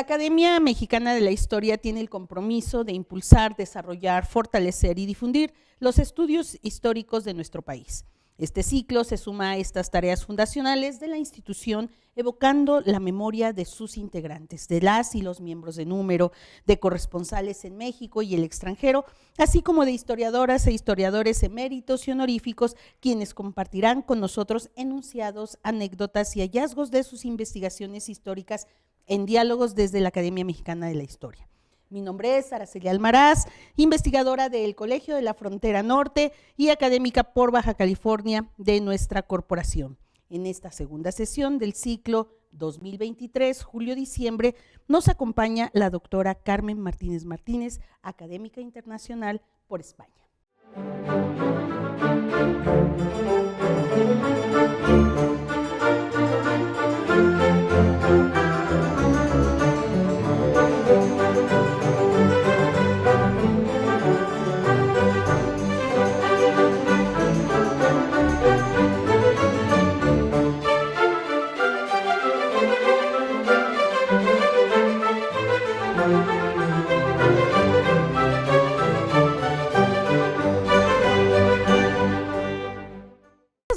Academia Mexicana de la Historia tiene el compromiso de impulsar, desarrollar, fortalecer y difundir los estudios históricos de nuestro país. Este ciclo se suma a estas tareas fundacionales de la institución, evocando la memoria de sus integrantes, de las y los miembros de número, de corresponsales en México y el extranjero, así como de historiadoras e historiadores eméritos y honoríficos, quienes compartirán con nosotros enunciados, anécdotas y hallazgos de sus investigaciones históricas en diálogos desde la Academia Mexicana de la Historia. Mi nombre es Araceli Almaraz, investigadora del Colegio de la Frontera Norte y académica por Baja California de nuestra corporación. En esta segunda sesión del ciclo 2023, julio-diciembre, nos acompaña la doctora Carmen Martínez Martínez, académica internacional por España.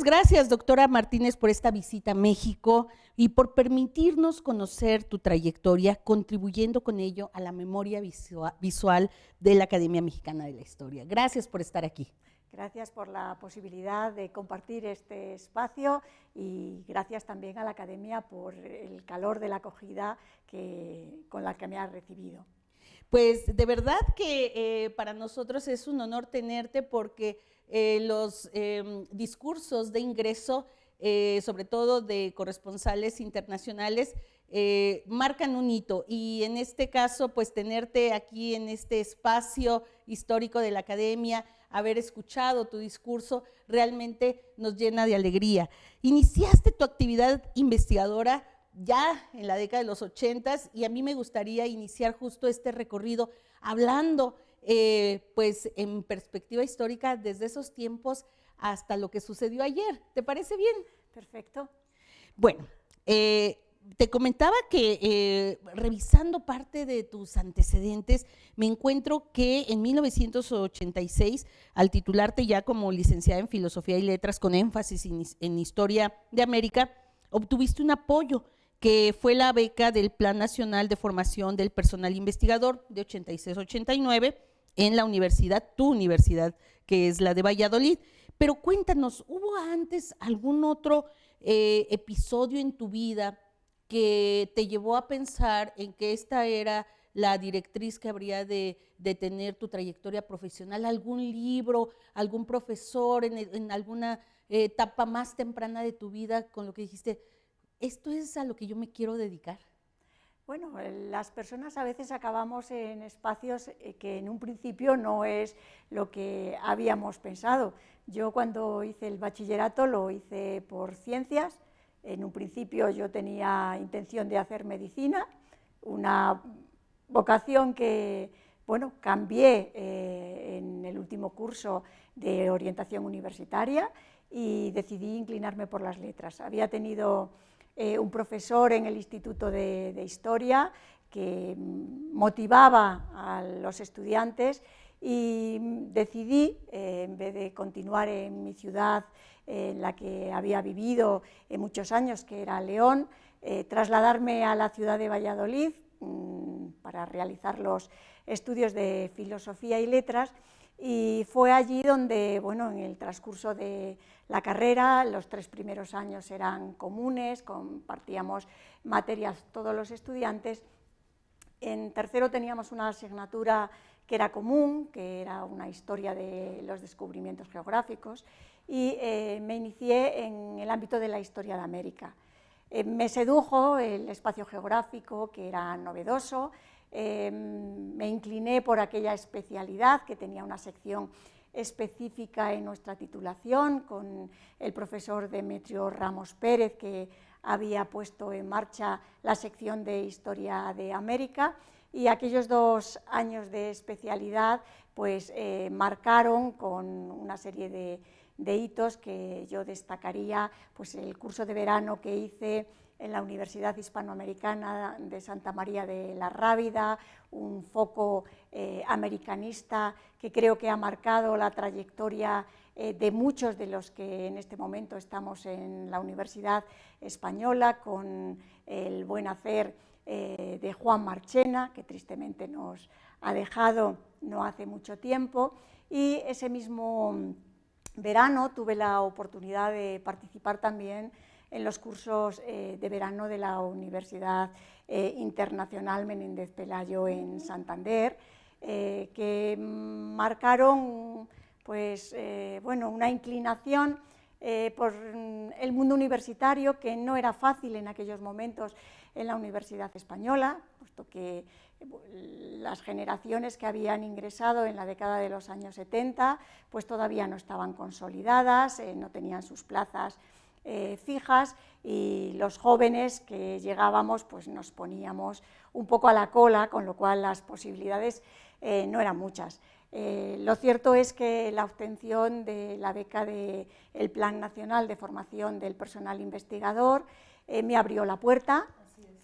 Gracias, doctora Martínez, por esta visita a México y por permitirnos conocer tu trayectoria, contribuyendo con ello a la memoria visual de la Academia Mexicana de la Historia. Gracias por estar aquí. Gracias por la posibilidad de compartir este espacio y gracias también a la Academia por el calor de la acogida con la que me ha recibido. Pues de verdad que para nosotros es un honor tenerte porque los discursos de ingreso, sobre todo de corresponsales internacionales, marcan un hito y en este caso pues tenerte aquí en este espacio histórico de la Academia, haber escuchado tu discurso realmente nos llena de alegría. Iniciaste tu actividad investigadora ya en la década de los 80s y a mí me gustaría iniciar justo este recorrido hablando pues en perspectiva histórica desde esos tiempos hasta lo que sucedió ayer. ¿Te parece bien? Perfecto. Bueno, te comentaba que revisando parte de tus antecedentes me encuentro que en 1986 al titularte ya como licenciada en Filosofía y Letras con énfasis en Historia de América, obtuviste un apoyo que fue la beca del Plan Nacional de Formación del Personal Investigador de 86-89 en la universidad, tu universidad, que es la de Valladolid. Pero cuéntanos, ¿hubo antes algún otro episodio en tu vida que te llevó a pensar en que esta era la directriz que habría de tener tu trayectoria profesional? ¿Algún libro, algún profesor en alguna etapa más temprana de tu vida con lo que dijiste, esto es a lo que yo me quiero dedicar? Bueno, las personas a veces acabamos en espacios que en un principio no es lo que habíamos pensado. Yo cuando hice el bachillerato lo hice por ciencias. En un principio yo tenía intención de hacer medicina, una vocación que, bueno, cambié en el último curso de orientación universitaria y decidí inclinarme por las letras. Había tenido un profesor en el Instituto de Historia que motivaba a los estudiantes y decidí, en vez de continuar en mi ciudad en la que había vivido muchos años, que era León, trasladarme a la ciudad de Valladolid para realizar los estudios de Filosofía y Letras. Y fue allí donde, bueno, en el transcurso de la carrera, los 3 primeros años eran comunes, compartíamos materias todos los estudiantes. En tercero teníamos una asignatura que era común, que era una historia de los descubrimientos geográficos, y me inicié en el ámbito de la historia de América. Me sedujo el espacio geográfico, que era novedoso. Me incliné por aquella especialidad que tenía una sección específica en nuestra titulación con el profesor Demetrio Ramos Pérez, que había puesto en marcha la sección de Historia de América, y aquellos 2 años de especialidad pues marcaron con una serie de de hitos que yo destacaría, pues el curso de verano que hice en la Universidad Hispanoamericana de Santa María de la Rábida, un foco americanista que creo que ha marcado la trayectoria de muchos de los que en este momento estamos en la Universidad Española, con el buen hacer de Juan Marchena, que tristemente nos ha dejado no hace mucho tiempo, y ese mismo verano tuve la oportunidad de participar también en los cursos de verano de la Universidad Internacional Menéndez Pelayo en Santander, que marcaron pues, bueno, una inclinación por el mundo universitario que no era fácil en aquellos momentos en la Universidad Española, puesto que las generaciones que habían ingresado en la década de los años 70 pues todavía no estaban consolidadas, no tenían sus plazas fijas, y los jóvenes que llegábamos pues nos poníamos un poco a la cola, con lo cual las posibilidades no eran muchas. Lo cierto es que la obtención de la beca del Plan Nacional de Formación del Personal Investigador me abrió la puerta.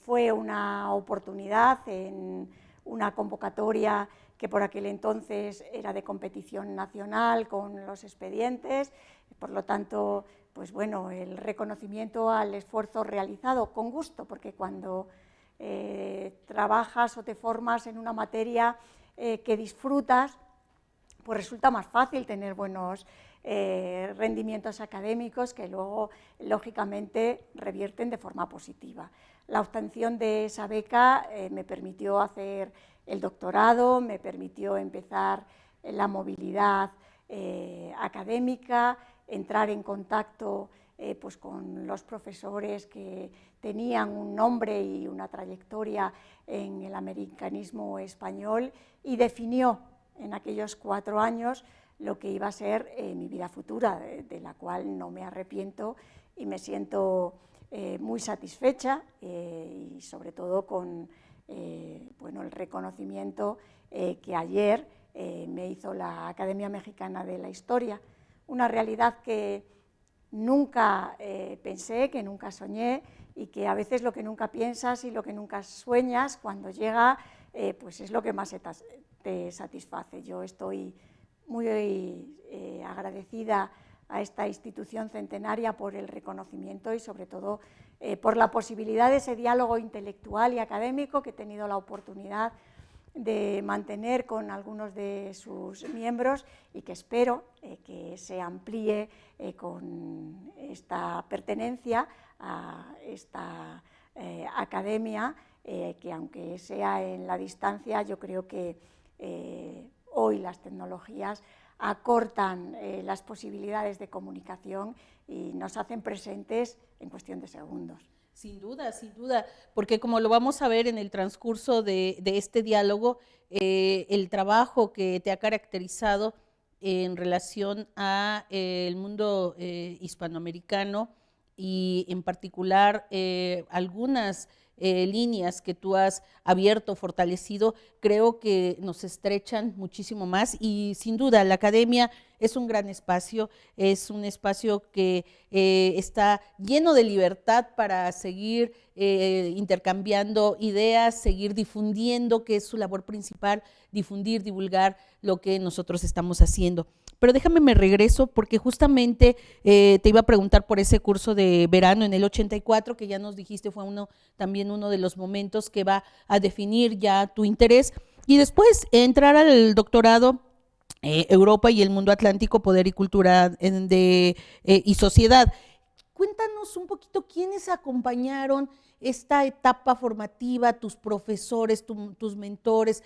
Fue una oportunidad en una convocatoria que por aquel entonces era de competición nacional con los expedientes, por lo tanto, pues bueno, el reconocimiento al esfuerzo realizado con gusto, porque cuando trabajas o te formas en una materia que disfrutas, pues resulta más fácil tener buenos rendimientos académicos que luego, lógicamente, revierten de forma positiva. La obtención de esa beca me permitió hacer el doctorado, me permitió empezar la movilidad académica, entrar en contacto pues con los profesores que tenían un nombre y una trayectoria en el americanismo español, y definió en aquellos 4 años lo que iba a ser mi vida futura, de la cual no me arrepiento y me siento muy satisfecha, y sobre todo con bueno, el reconocimiento que ayer me hizo la Academia Mexicana de la Historia, una realidad que nunca pensé, que nunca soñé, y que a veces lo que nunca piensas y lo que nunca sueñas, cuando llega, pues es lo que más te satisface. Yo estoy muy agradecida a esta institución centenaria por el reconocimiento y sobre todo por la posibilidad de ese diálogo intelectual y académico que he tenido la oportunidad de mantener con algunos de sus miembros, y que espero que se amplíe con esta pertenencia a esta academia, que aunque sea en la distancia, yo creo que hoy las tecnologías acortan las posibilidades de comunicación y nos hacen presentes en cuestión de segundos. Sin duda, porque como lo vamos a ver en el transcurso de este diálogo, el trabajo que te ha caracterizado en relación a el mundo hispanoamericano, y en particular algunas líneas que tú has abierto, fortalecido, creo que nos estrechan muchísimo más, y sin duda la academia es un gran espacio, es un espacio que está lleno de libertad para seguir intercambiando ideas, seguir difundiendo, que es su labor principal, difundir, divulgar lo que nosotros estamos haciendo. Pero déjame me regreso, porque justamente te iba a preguntar por ese curso de verano en el 84, que ya nos dijiste fue también uno de los momentos que va a definir ya tu interés, y después entrar al doctorado Europa y el mundo atlántico, poder y cultura y sociedad. Cuéntanos un poquito quiénes acompañaron esta etapa formativa, tus profesores, tus mentores,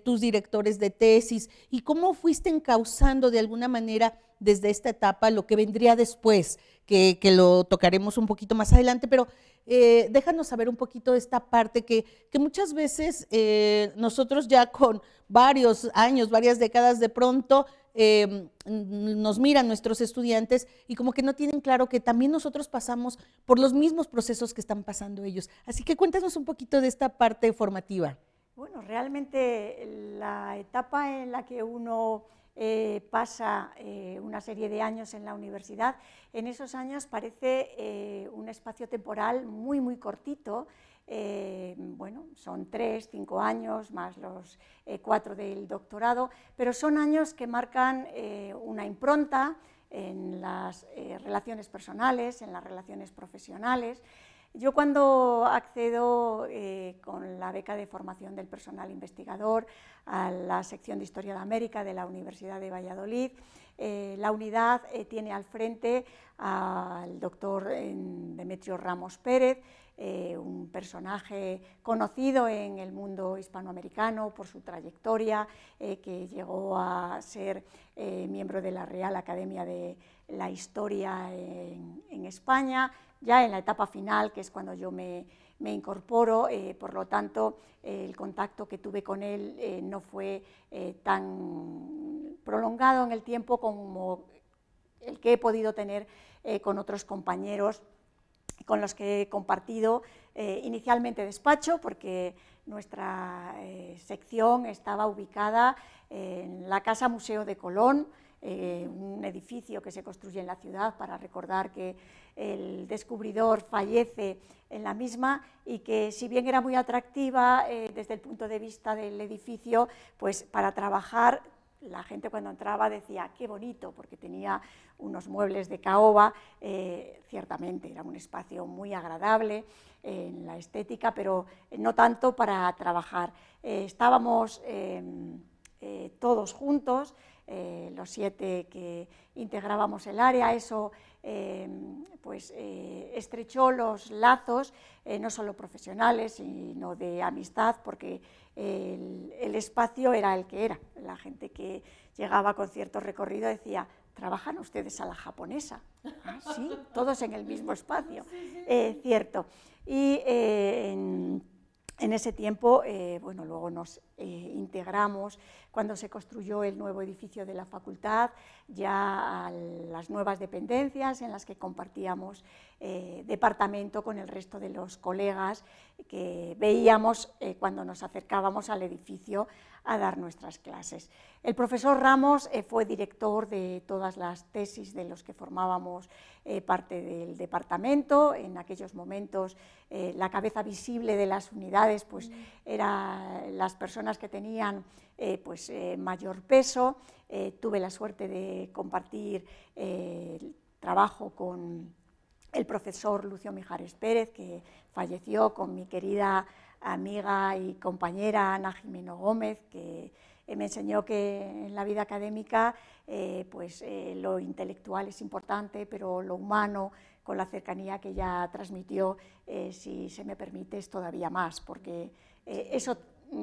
tus directores de tesis, y cómo fuiste encauzando de alguna manera desde esta etapa lo que vendría después, que lo tocaremos un poquito más adelante, pero déjanos saber un poquito de esta parte que muchas veces nosotros ya con varios años, varias décadas, de pronto nos miran nuestros estudiantes y como que no tienen claro que también nosotros pasamos por los mismos procesos que están pasando ellos. Así que cuéntanos un poquito de esta parte formativa. Bueno, realmente la etapa en la que uno pasa una serie de años en la universidad, en esos años parece un espacio temporal muy, muy cortito. Bueno, son 3, 5 años, más los 4 del doctorado, pero son años que marcan una impronta en las relaciones personales, en las relaciones profesionales. Yo cuando accedo con la beca de formación del personal investigador a la sección de Historia de América de la Universidad de Valladolid, la unidad tiene al frente al doctor Demetrio Ramos Pérez, un personaje conocido en el mundo hispanoamericano por su trayectoria, que llegó a ser miembro de la Real Academia de la Historia en España, ya en la etapa final, que es cuando yo me incorporo, por lo tanto, el contacto que tuve con él no fue tan prolongado en el tiempo como el que he podido tener con otros compañeros con los que he compartido inicialmente despacho, porque nuestra sección estaba ubicada en la Casa Museo de Colón, un edificio que se construye en la ciudad para recordar que el descubridor fallece en la misma, y que, si bien era muy atractiva desde el punto de vista del edificio, pues para trabajar la gente cuando entraba decía qué bonito, porque tenía unos muebles de caoba. Ciertamente era un espacio muy agradable en la estética, pero no tanto para trabajar. Estábamos todos juntos, los 7 que integrábamos el área. Eso pues estrechó los lazos, no solo profesionales, sino de amistad, porque el espacio era el que era. La gente que llegaba con cierto recorrido decía: ¿trabajan ustedes a la japonesa? ¿Ah, sí? Todos en el mismo espacio. Cierto. Y en ese tiempo, bueno, luego nos integramos cuando se construyó el nuevo edificio de la facultad, ya a las nuevas dependencias en las que compartíamos departamento con el resto de los colegas que veíamos cuando nos acercábamos al edificio a dar nuestras clases. El profesor Ramos fue director de todas las tesis de los que formábamos parte del departamento. En aquellos momentos la cabeza visible de las unidades pues eran las personas que tenían pues mayor peso. Tuve la suerte de compartir el trabajo con el profesor Lucio Mijares Pérez, que falleció, con mi querida amiga y compañera Ana Jimeno Gómez, que me enseñó que en la vida académica pues, lo intelectual es importante, pero lo humano, con la cercanía que ella transmitió, si se me permite, es todavía más, porque eso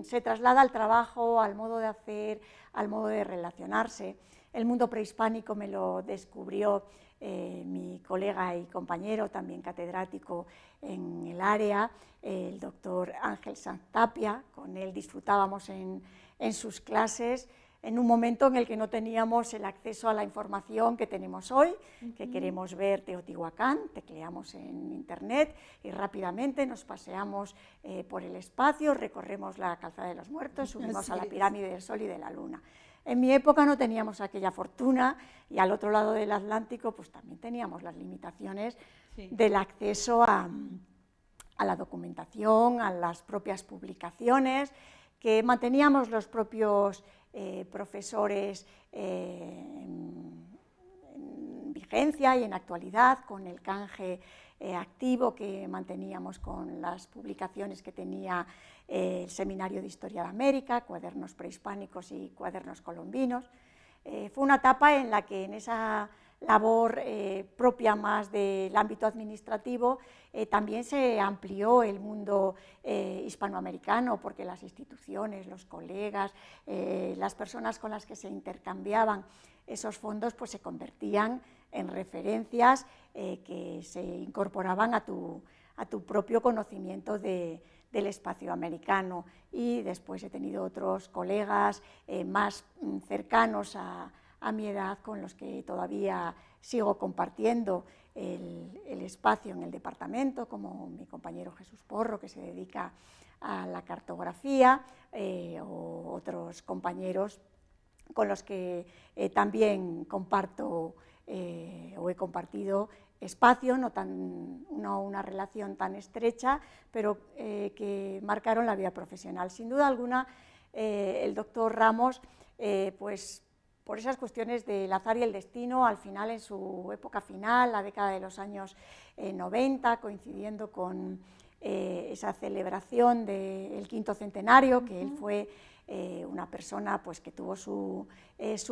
se traslada al trabajo, al modo de hacer, al modo de relacionarse. El mundo prehispánico me lo descubrió mi colega y compañero, también catedrático en el área, el doctor Ángel Sanz Tapia. Con él disfrutábamos en sus clases, en un momento en el que no teníamos el acceso a la información que tenemos hoy, que queremos ver Teotihuacán, tecleamos en internet y rápidamente nos paseamos por el espacio, recorremos la Calzada de los Muertos, subimos a la pirámide del Sol y de la Luna. En mi época no teníamos aquella fortuna, y al otro lado del Atlántico pues también teníamos las limitaciones del acceso a la documentación, a las propias publicaciones que manteníamos los propios profesores en vigencia y en actualidad, con el canje activo que manteníamos con las publicaciones que tenía el Seminario de Historia de América, cuadernos prehispánicos y cuadernos colombinos. Fue una etapa en la que, en esa labor propia más del ámbito administrativo, también se amplió el mundo hispanoamericano, porque las instituciones, los colegas, las personas con las que se intercambiaban esos fondos pues se convertían en referencias que se incorporaban a tu propio conocimiento del espacio americano. Y después he tenido otros colegas más cercanos a mi edad, con los que todavía sigo compartiendo el espacio en el departamento, como mi compañero Jesús Porro, que se dedica a la cartografía, o otros compañeros con los que también comparto o he compartido espacio, no una relación tan estrecha, pero que marcaron la vida profesional. Sin duda alguna, el doctor Ramos, pues por esas cuestiones del azar y el destino, al final, en su época final, la década de los años 90, coincidiendo con esa celebración del quinto centenario, que él fue una persona pues, que tuvo su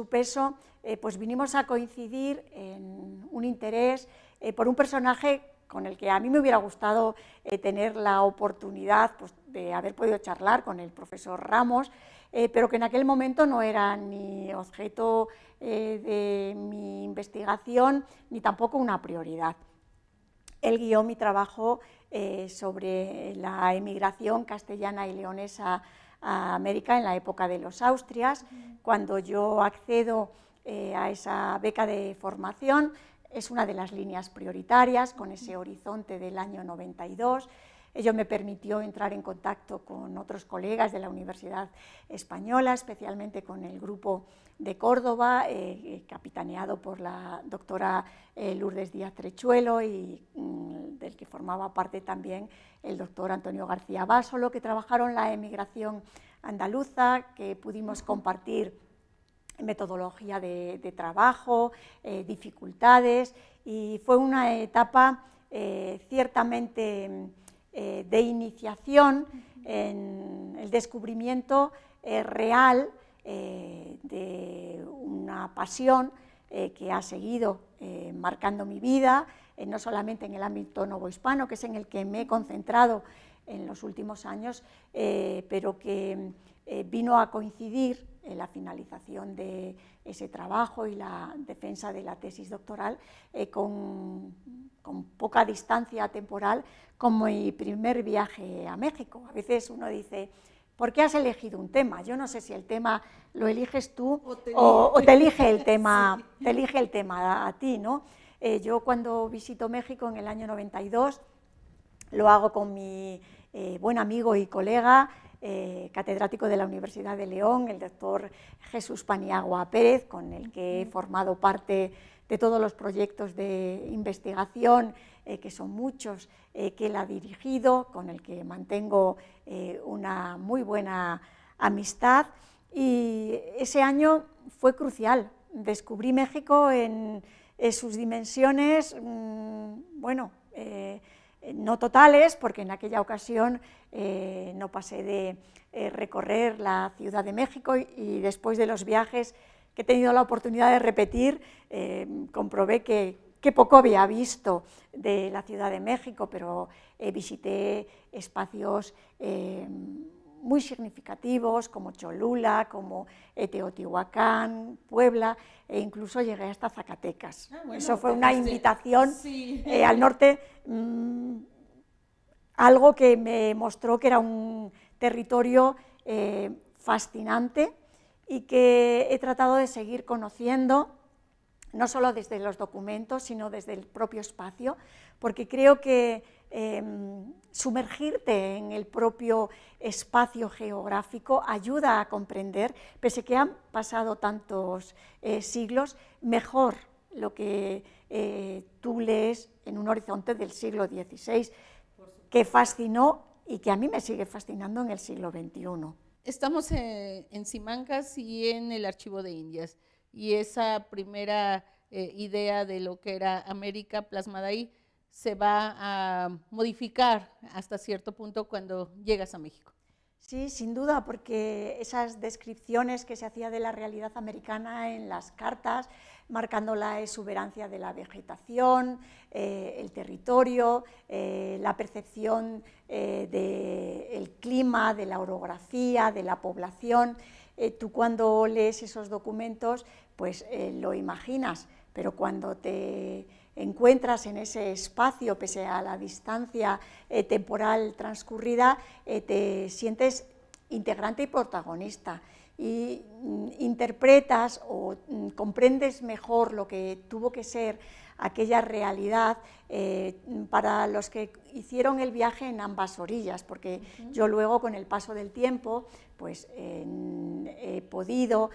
peso, pues vinimos a coincidir en un interés por un personaje con el que a mí me hubiera gustado tener la oportunidad pues, de haber podido charlar con el profesor Ramos, pero que en aquel momento no era ni objeto de mi investigación ni tampoco una prioridad. Él guió mi trabajo sobre la emigración castellana y leonesa a América en la época de los Austrias. Cuando yo accedo a esa beca de formación, es una de las líneas prioritarias, con ese horizonte del año 92. Ello me permitió entrar en contacto con otros colegas de la Universidad Española, especialmente con el grupo de Córdoba, capitaneado por la doctora Lourdes Díaz Trechuelo y del que formaba parte también el doctor Antonio García Básolo, que trabajaron la emigración andaluza, que pudimos compartir metodología de trabajo, dificultades, y fue una etapa ciertamente de iniciación en el descubrimiento real de una pasión que ha seguido marcando mi vida, no solamente en el ámbito novohispano, que es en el que me he concentrado en los últimos años, pero que vino a coincidir en la finalización de ese trabajo y la defensa de la tesis doctoral con poca distancia temporal, como mi primer viaje a México. A veces uno dice, ¿por qué has elegido un tema? Yo no sé si el tema lo eliges tú o te elige el tema, sí. Te elige el tema a ti, ¿no? Yo cuando visito México en el año 92, lo hago con mi buen amigo y colega, catedrático de la Universidad de León, el doctor Jesús Paniagua Pérez, con el que he formado parte de todos los proyectos de investigación, que son muchos, que él ha dirigido, con el que mantengo una muy buena amistad. Y ese año fue crucial. Descubrí México en sus dimensiones, bueno, no totales, porque en aquella ocasión no pasé de recorrer la Ciudad de México y después de los viajes que he tenido la oportunidad de repetir, comprobé que poco había visto de la Ciudad de México, pero visité espacios muy significativos como Cholula, como Teotihuacán, Puebla, e incluso llegué hasta Zacatecas. Bueno, eso fue una invitación sí. Al norte, algo que me mostró que era un territorio fascinante y que he tratado de seguir conociendo, no solo desde los documentos, sino desde el propio espacio, porque creo que sumergirte en el propio espacio geográfico ayuda a comprender, pese a que han pasado tantos siglos, mejor lo que tú lees en un horizonte del siglo XVI, que fascinó y que a mí me sigue fascinando en el siglo XXI. Estamos en Simancas y en el Archivo de Indias, y esa primera idea de lo que era América plasmada ahí se va a modificar hasta cierto punto cuando llegas a México. Sí, sin duda, porque esas descripciones que se hacía de la realidad americana en las cartas, marcando la exuberancia de la vegetación, el territorio, la percepción del clima, de la orografía, de la población, tú cuando lees esos documentos pues lo imaginas, pero cuando te encuentras en ese espacio, pese a la distancia temporal transcurrida, te sientes integrante y protagonista y interpretas o comprendes mejor lo que tuvo que ser aquella realidad para los que hicieron el viaje en ambas orillas, porque yo luego con el paso del tiempo pues he podido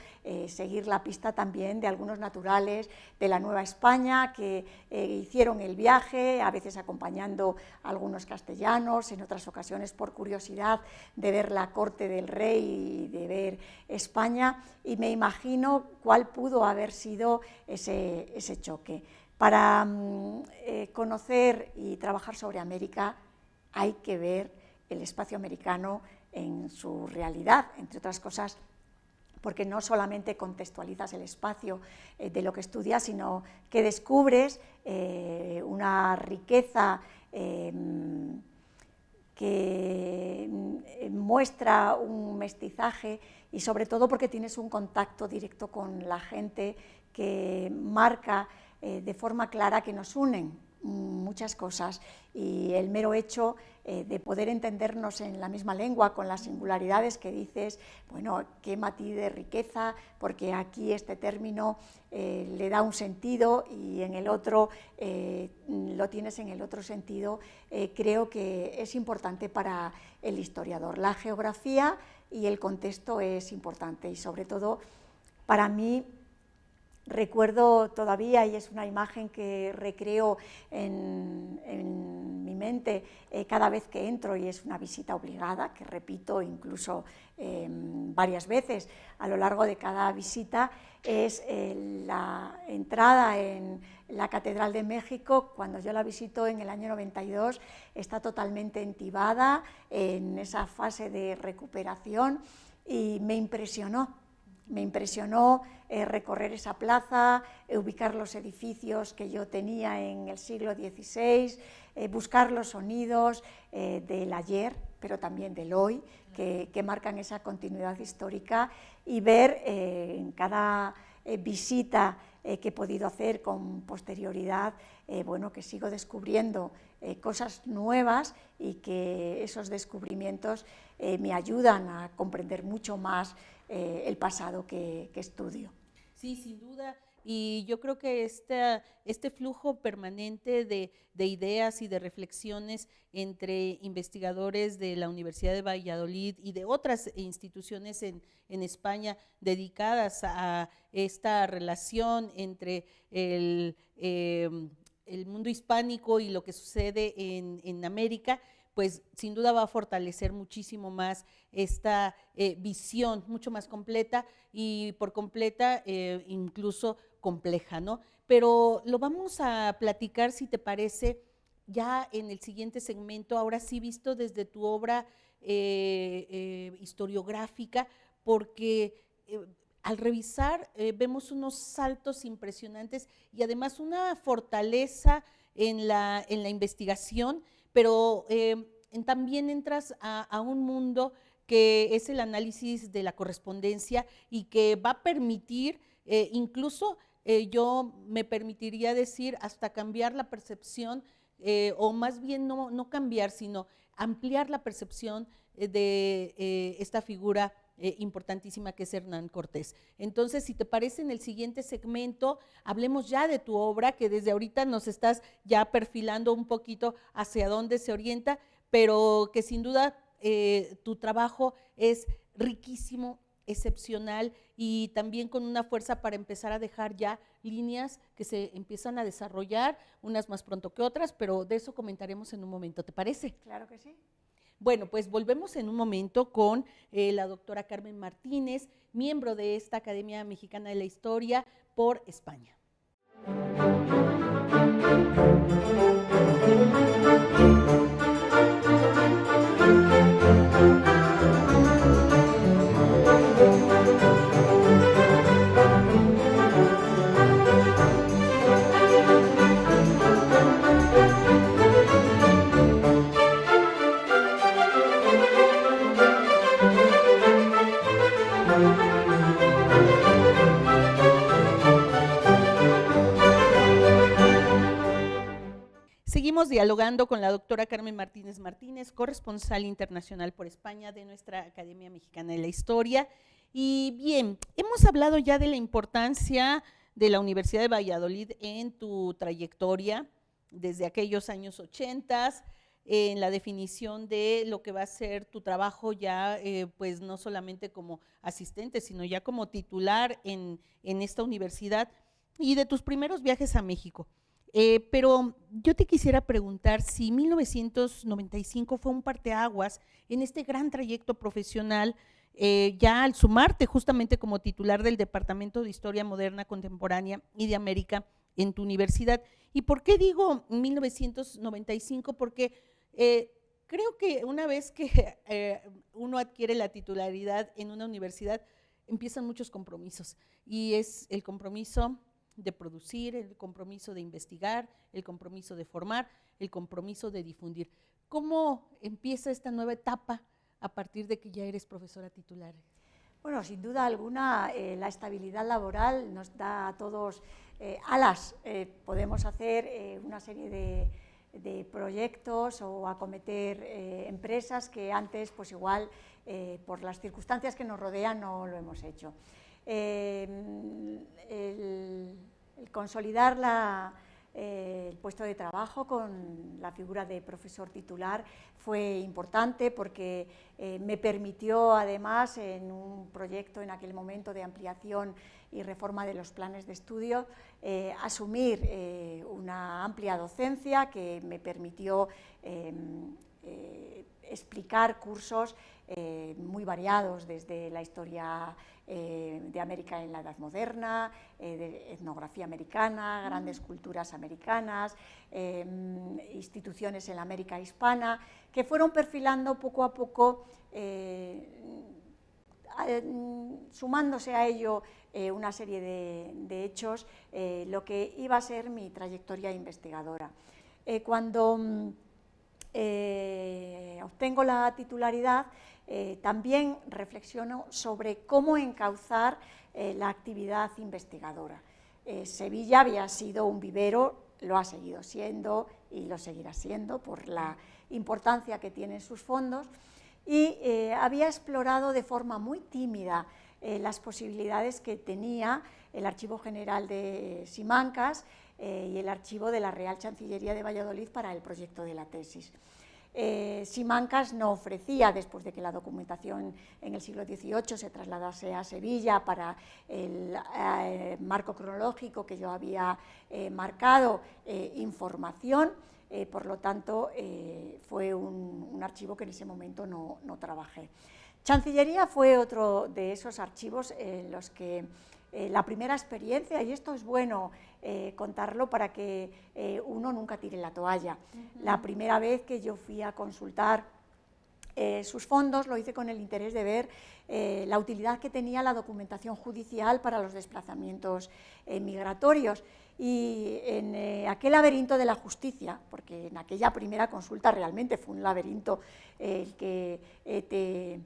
seguir la pista también de algunos naturales de la Nueva España que hicieron el viaje, a veces acompañando a algunos castellanos, en otras ocasiones por curiosidad de ver la corte del rey y de ver España, y me imagino cuál pudo haber sido ese choque. Para conocer y trabajar sobre América hay que ver el espacio americano en su realidad, entre otras cosas porque no solamente contextualizas el espacio de lo que estudias, sino que descubres una riqueza que muestra un mestizaje y sobre todo porque tienes un contacto directo con la gente que marca de forma clara que nos unen muchas cosas, y el mero hecho de poder entendernos en la misma lengua con las singularidades que dices, bueno, qué matiz de riqueza, porque aquí este término le da un sentido y en el otro lo tienes en el otro sentido, creo que es importante para el historiador. La geografía y el contexto es importante, y sobre todo para mí, recuerdo todavía, y es una imagen que recreo en mi mente cada vez que entro, y es una visita obligada, que repito incluso varias veces a lo largo de cada visita, es la entrada en la Catedral de México. Cuando yo la visito en el año 92, está totalmente entibada en esa fase de recuperación, y me impresionó recorrer esa plaza, ubicar los edificios que yo tenía en el siglo XVI, buscar los sonidos del ayer, pero también del hoy, que marcan esa continuidad histórica, y ver en cada visita que he podido hacer con posterioridad, bueno, que sigo descubriendo cosas nuevas, y que esos descubrimientos me ayudan a comprender mucho más el pasado que estudio. Sí, sin duda, y yo creo que este flujo permanente de ideas y de reflexiones entre investigadores de la Universidad de Valladolid y de otras instituciones en España dedicadas a esta relación entre el mundo hispánico y lo que sucede en América, pues sin duda va a fortalecer muchísimo más esta visión mucho más completa, y por completa incluso compleja, ¿no? Pero lo vamos a platicar, si te parece, ya en el siguiente segmento, ahora sí visto desde tu obra historiográfica, porque al revisar vemos unos saltos impresionantes y además una fortaleza en la investigación, pero también entras a un mundo que es el análisis de la correspondencia, y que va a permitir, incluso yo me permitiría decir, hasta cambiar la percepción, o más bien no cambiar, sino ampliar la percepción de esta figura importantísima que es Hernán Cortés. Entonces, si te parece, en el siguiente segmento hablemos ya de tu obra, que desde ahorita nos estás ya perfilando un poquito hacia dónde se orienta, pero que sin duda tu trabajo es riquísimo, excepcional, y también con una fuerza para empezar a dejar ya líneas que se empiezan a desarrollar, unas más pronto que otras, pero de eso comentaremos en un momento, ¿te parece? Claro que sí. Bueno, pues volvemos en un momento con la doctora Carmen Martínez, miembro de esta Academia Mexicana de la Historia por España. Seguimos dialogando con la doctora Carmen Martínez Martínez, corresponsal internacional por España de nuestra Academia Mexicana de la Historia. Y bien, hemos hablado ya de la importancia de la Universidad de Valladolid en tu trayectoria desde aquellos años 80, en la definición de lo que va a ser tu trabajo ya, pues no solamente como asistente, sino ya como titular en esta universidad, y de tus primeros viajes a México. Pero yo te quisiera preguntar si 1995 fue un parteaguas en este gran trayecto profesional, ya al sumarte justamente como titular del Departamento de Historia Moderna, Contemporánea y de América en tu universidad. ¿Y por qué digo 1995? Porque creo que una vez que uno adquiere la titularidad en una universidad, empiezan muchos compromisos, y es el compromiso de producir, el compromiso de investigar, el compromiso de formar, el compromiso de difundir. ¿Cómo empieza esta nueva etapa a partir de que ya eres profesora titular? Bueno, sin duda alguna, la estabilidad laboral nos da a todos alas. Podemos hacer una serie de proyectos o acometer empresas que antes, pues igual, por las circunstancias que nos rodean, no lo hemos hecho. El consolidar el puesto de trabajo con la figura de profesor titular fue importante porque me permitió, además, en un proyecto en aquel momento de ampliación y reforma de los planes de estudio, asumir una amplia docencia que me permitió explicar cursos muy variados, desde la historia de América en la Edad Moderna, de etnografía americana, grandes culturas americanas, instituciones en la América hispana, que fueron perfilando poco a poco, sumándose a ello una serie de hechos, lo que iba a ser mi trayectoria investigadora. Cuando obtengo la titularidad, también reflexiono sobre cómo encauzar la actividad investigadora. Sevilla había sido un vivero, lo ha seguido siendo y lo seguirá siendo por la importancia que tienen sus fondos, y había explorado de forma muy tímida las posibilidades que tenía el Archivo General de Simancas y el Archivo de la Real Chancillería de Valladolid para el proyecto de la tesis. Simancas no ofrecía, después de que la documentación en el siglo XVIII se trasladase a Sevilla para el marco cronológico que yo había marcado, información, por lo tanto fue un archivo que en ese momento no trabajé. Chancillería fue otro de esos archivos en los que la primera experiencia, y esto es bueno contarlo para que uno nunca tire la toalla. La primera vez que yo fui a consultar sus fondos, lo hice con el interés de ver la utilidad que tenía la documentación judicial para los desplazamientos migratorios. Y en aquel laberinto de la justicia, porque en aquella primera consulta realmente fue un laberinto el que te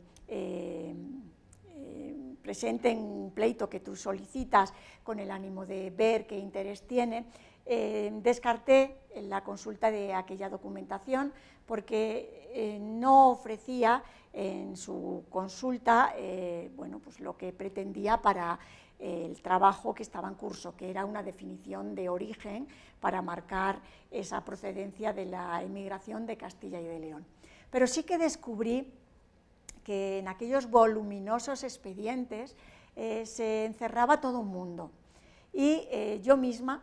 presenten un pleito que tú solicitas con el ánimo de ver qué interés tiene, descarté la consulta de aquella documentación porque no ofrecía en su consulta bueno, pues lo que pretendía para el trabajo que estaba en curso, que era una definición de origen para marcar esa procedencia de la emigración de Castilla y de León. Pero sí que descubrí que en aquellos voluminosos expedientes se encerraba todo un mundo, y yo misma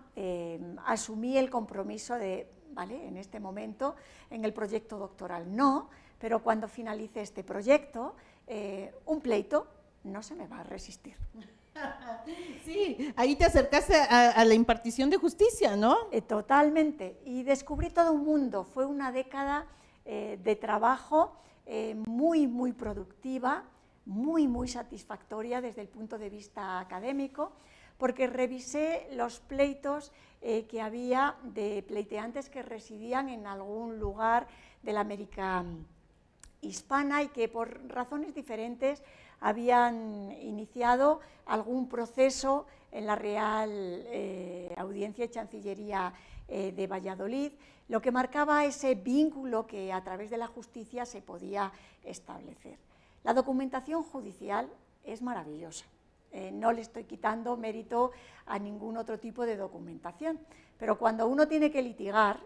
asumí el compromiso de, vale, en este momento, en el proyecto doctoral no, pero cuando finalice este proyecto, un pleito no se me va a resistir. Sí, ahí te acercaste a la impartición de justicia, ¿no? Totalmente, y descubrí todo un mundo. Fue una década de trabajo muy productiva, muy satisfactoria desde el punto de vista académico, porque revisé los pleitos que había de pleiteantes que residían en algún lugar de la América hispana y que por razones diferentes habían iniciado algún proceso en la Real Audiencia y Chancillería de Valladolid, lo que marcaba ese vínculo que a través de la justicia se podía establecer. La documentación judicial es maravillosa, no le estoy quitando mérito a ningún otro tipo de documentación, pero cuando uno tiene que litigar,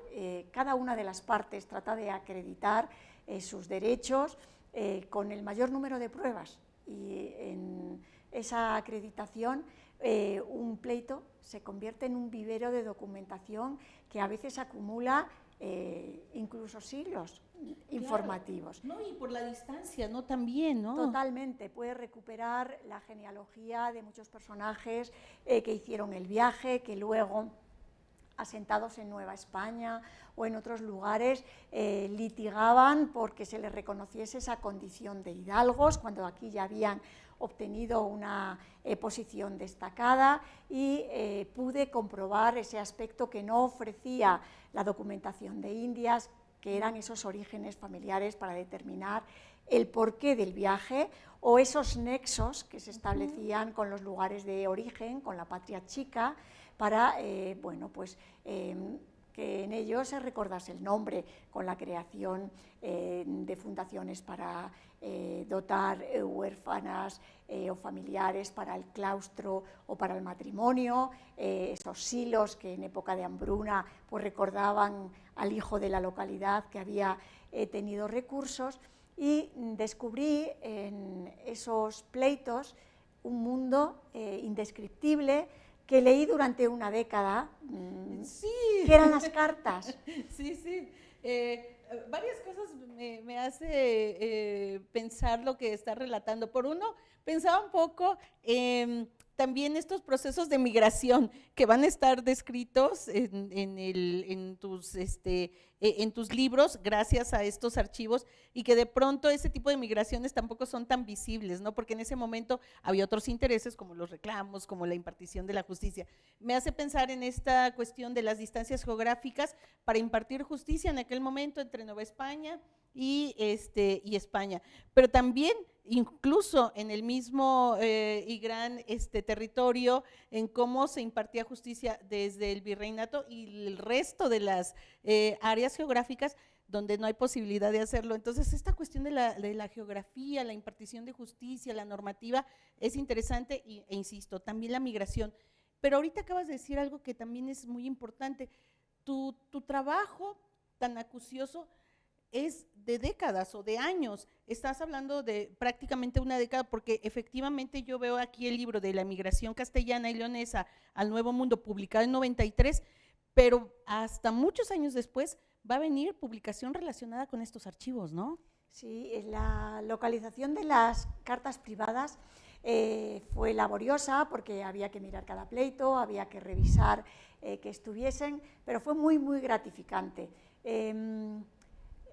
cada una de las partes trata de acreditar sus derechos con el mayor número de pruebas, y en esa acreditación un pleito se convierte en un vivero de documentación que a veces acumula incluso siglos informativos. No, y por la distancia, ¿no? También, ¿no? Totalmente, puede recuperar la genealogía de muchos personajes que hicieron el viaje, que luego, asentados en Nueva España o en otros lugares, litigaban porque se les reconociese esa condición de hidalgos, cuando aquí ya habían obtenido una posición destacada, y pude comprobar ese aspecto que no ofrecía la documentación de Indias, que eran esos orígenes familiares para determinar el porqué del viaje, o esos nexos que se establecían con los lugares de origen, con la patria chica, para bueno, pues, que en ellos se recordase el nombre, con la creación de fundaciones para dotar huérfanas o familiares para el claustro o para el matrimonio, esos silos que en época de hambruna pues recordaban al hijo de la localidad que había tenido recursos, y descubrí en esos pleitos un mundo indescriptible que leí durante una década, sí, que eran las cartas. Sí, sí. Varias cosas me hace pensar lo que está relatando. Por uno, pensaba un poco también estos procesos de migración que van a estar descritos en tus libros gracias a estos archivos, y que de pronto ese tipo de migraciones tampoco son tan visibles, ¿no? Porque en ese momento había otros intereses como los reclamos, como la impartición de la justicia. Me hace pensar en esta cuestión de las distancias geográficas para impartir justicia en aquel momento entre Nueva España y España, pero también incluso en el mismo y gran territorio, en cómo se impartía justicia desde el virreinato y el resto de las áreas geográficas donde no hay posibilidad de hacerlo. Entonces, esta cuestión de la geografía, la impartición de justicia, la normativa, es interesante e insisto, también la migración. Pero ahorita acabas de decir algo que también es muy importante. Tu trabajo tan acucioso es de décadas o de años. Estás hablando de prácticamente una década, porque efectivamente yo veo aquí el libro de la migración castellana y leonesa al Nuevo Mundo, publicado en 93, pero hasta muchos años después va a venir publicación relacionada con estos archivos, ¿no? Sí, la localización de las cartas privadas fue laboriosa, porque había que mirar cada pleito, había que revisar que estuviesen, pero fue muy, muy gratificante.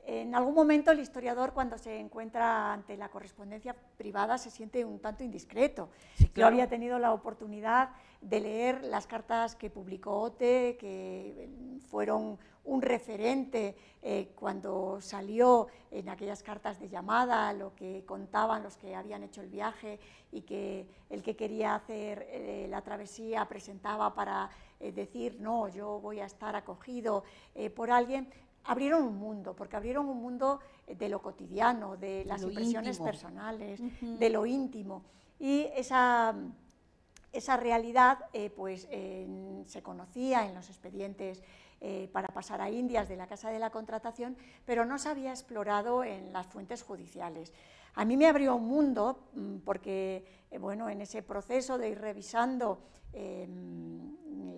En algún momento el historiador, cuando se encuentra ante la correspondencia privada, se siente un tanto indiscreto. Sí, claro. Yo había tenido la oportunidad de leer las cartas que publicó Ote, que fueron un referente cuando salió en aquellas cartas de llamada, lo que contaban los que habían hecho el viaje, y que el que quería hacer la travesía presentaba para decir, no, yo voy a estar acogido por alguien. Abrieron un mundo, porque abrieron un mundo de lo cotidiano, de las impresiones personales, de lo íntimo, y esa realidad pues se conocía en los expedientes para pasar a Indias de la Casa de la Contratación, pero no se había explorado en las fuentes judiciales. A mí me abrió un mundo, porque bueno, en ese proceso de ir revisando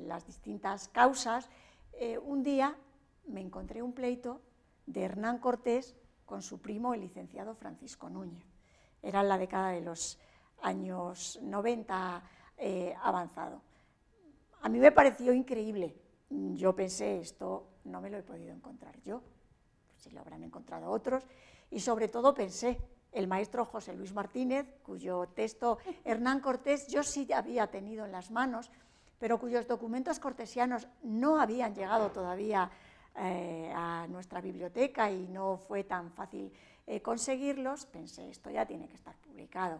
las distintas causas, un día me encontré un pleito de Hernán Cortés con su primo, el licenciado Francisco Núñez. Era en la década de los años 90 avanzado. A mí me pareció increíble. Yo pensé, esto no me lo he podido encontrar yo, si lo habrán encontrado otros, y sobre todo pensé, el maestro José Luis Martínez, cuyo texto Hernán Cortés yo sí había tenido en las manos, pero cuyos documentos cortesianos no habían llegado todavía a nuestra biblioteca y no fue tan fácil conseguirlos, pensé, esto ya tiene que estar publicado.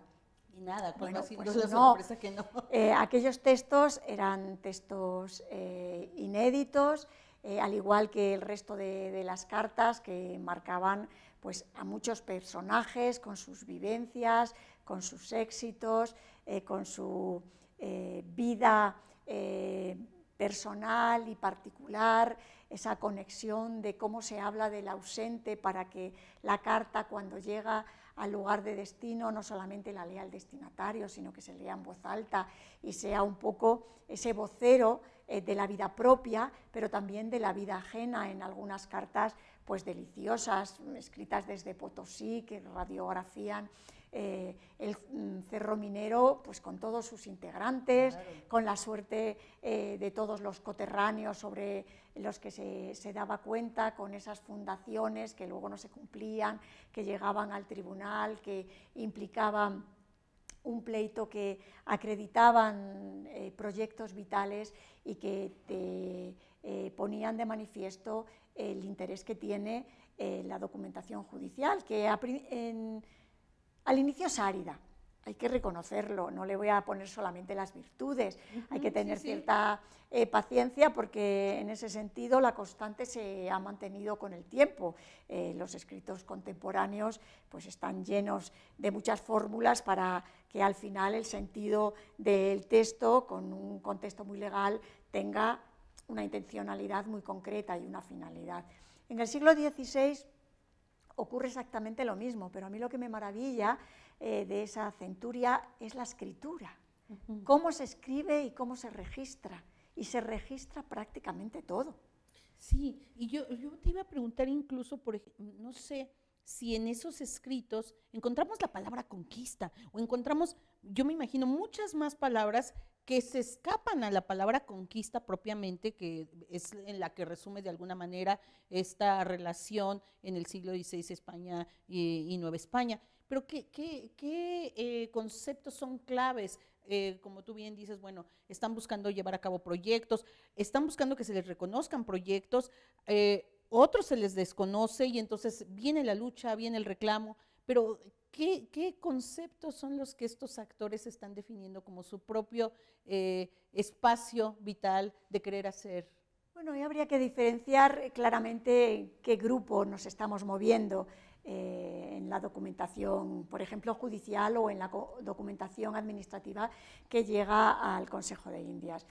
Y nada, bueno, pues la sorpresa que no. Aquellos textos eran textos inéditos, al igual que el resto de las cartas, que marcaban pues, a muchos personajes con sus vivencias, con sus éxitos, con su vida personal y particular, esa conexión de cómo se habla del ausente para que la carta, cuando llega al lugar de destino, no solamente la lea el destinatario, sino que se lea en voz alta y sea un poco ese vocero de la vida propia, pero también de la vida ajena, en algunas cartas pues deliciosas, escritas desde Potosí, que radiografían el Cerro Minero pues con todos sus integrantes, claro, con la suerte de todos los coterráneos sobre los que se daba cuenta, con esas fundaciones que luego no se cumplían, que llegaban al tribunal, que implicaban un pleito, que acreditaban proyectos vitales y que te ponían de manifiesto el interés que tiene la documentación judicial, que al inicio es árida, hay que reconocerlo, no le voy a poner solamente las virtudes, hay que tener cierta paciencia, porque en ese sentido la constante se ha mantenido con el tiempo. Los escritos contemporáneos pues están llenos de muchas fórmulas para que al final el sentido del texto, con un contexto muy legal, tenga una intencionalidad muy concreta y una finalidad. En el siglo XVI ocurre exactamente lo mismo, pero a mí lo que me maravilla de esa centuria es la escritura, cómo se escribe y cómo se registra, y se registra prácticamente todo. Sí, y yo te iba a preguntar incluso, por ejemplo, no sé si en esos escritos encontramos la palabra conquista, o encontramos, yo me imagino, muchas más palabras que se escapan a la palabra conquista propiamente, que es en la que resume de alguna manera esta relación en el siglo XVI España y Nueva España. Pero ¿qué conceptos son claves? Como tú bien dices, bueno, están buscando llevar a cabo proyectos, están buscando que se les reconozcan proyectos, otros se les desconoce y entonces viene la lucha, viene el reclamo, pero ¿qué conceptos son los que estos actores están definiendo como su propio espacio vital de querer hacer? Bueno, y habría que diferenciar claramente qué grupo nos estamos moviendo en la documentación, por ejemplo, judicial, o en la documentación administrativa que llega al Consejo de Indias.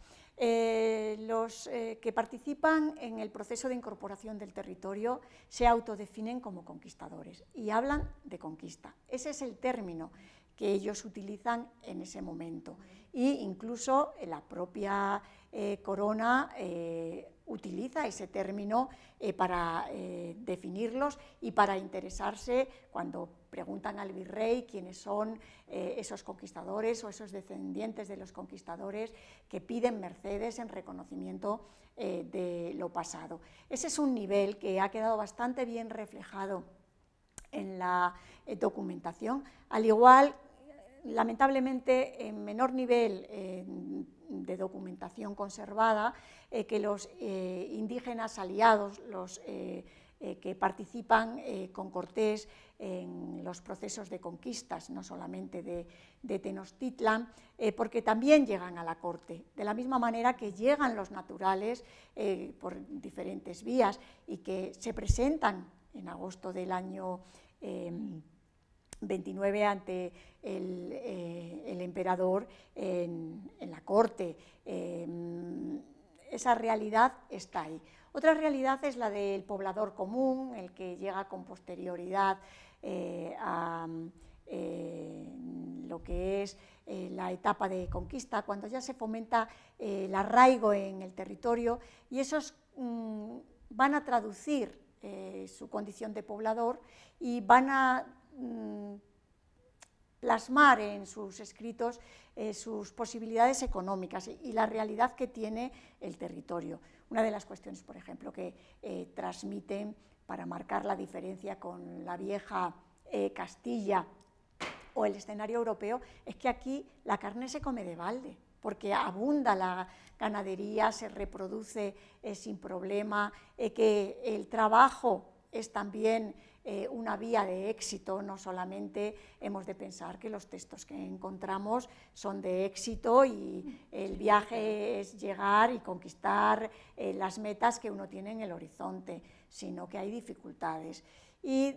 Los que participan en el proceso de incorporación del territorio se autodefinen como conquistadores y hablan de conquista. Ese es el término que ellos utilizan en ese momento, e incluso la propia corona utiliza ese término para definirlos y para interesarse cuando preguntan al virrey quiénes son esos conquistadores o esos descendientes de los conquistadores que piden mercedes en reconocimiento de lo pasado. Ese es un nivel que ha quedado bastante bien reflejado en la documentación, al igual, lamentablemente, en menor nivel de documentación conservada, que los indígenas aliados, los que participan con Cortés en los procesos de conquistas, no solamente de Tenochtitlan, porque también llegan a la corte, de la misma manera que llegan los naturales por diferentes vías y que se presentan en agosto del año 29 ante el emperador en la corte. Esa realidad está ahí. Otra realidad es la del poblador común, el que llega con posterioridad a lo que es la etapa de conquista, cuando ya se fomenta el arraigo en el territorio, y esos van a traducir su condición de poblador y van a plasmar en sus escritos sus posibilidades económicas y la realidad que tiene el territorio. Una de las cuestiones, por ejemplo, que transmiten para marcar la diferencia con la vieja Castilla o el escenario europeo es que aquí la carne se come de balde, porque abunda la ganadería, se reproduce sin problema, que el trabajo es también una vía de éxito. No solamente hemos de pensar que los textos que encontramos son de éxito y el viaje es llegar y conquistar las metas que uno tiene en el horizonte, sino que hay dificultades. Y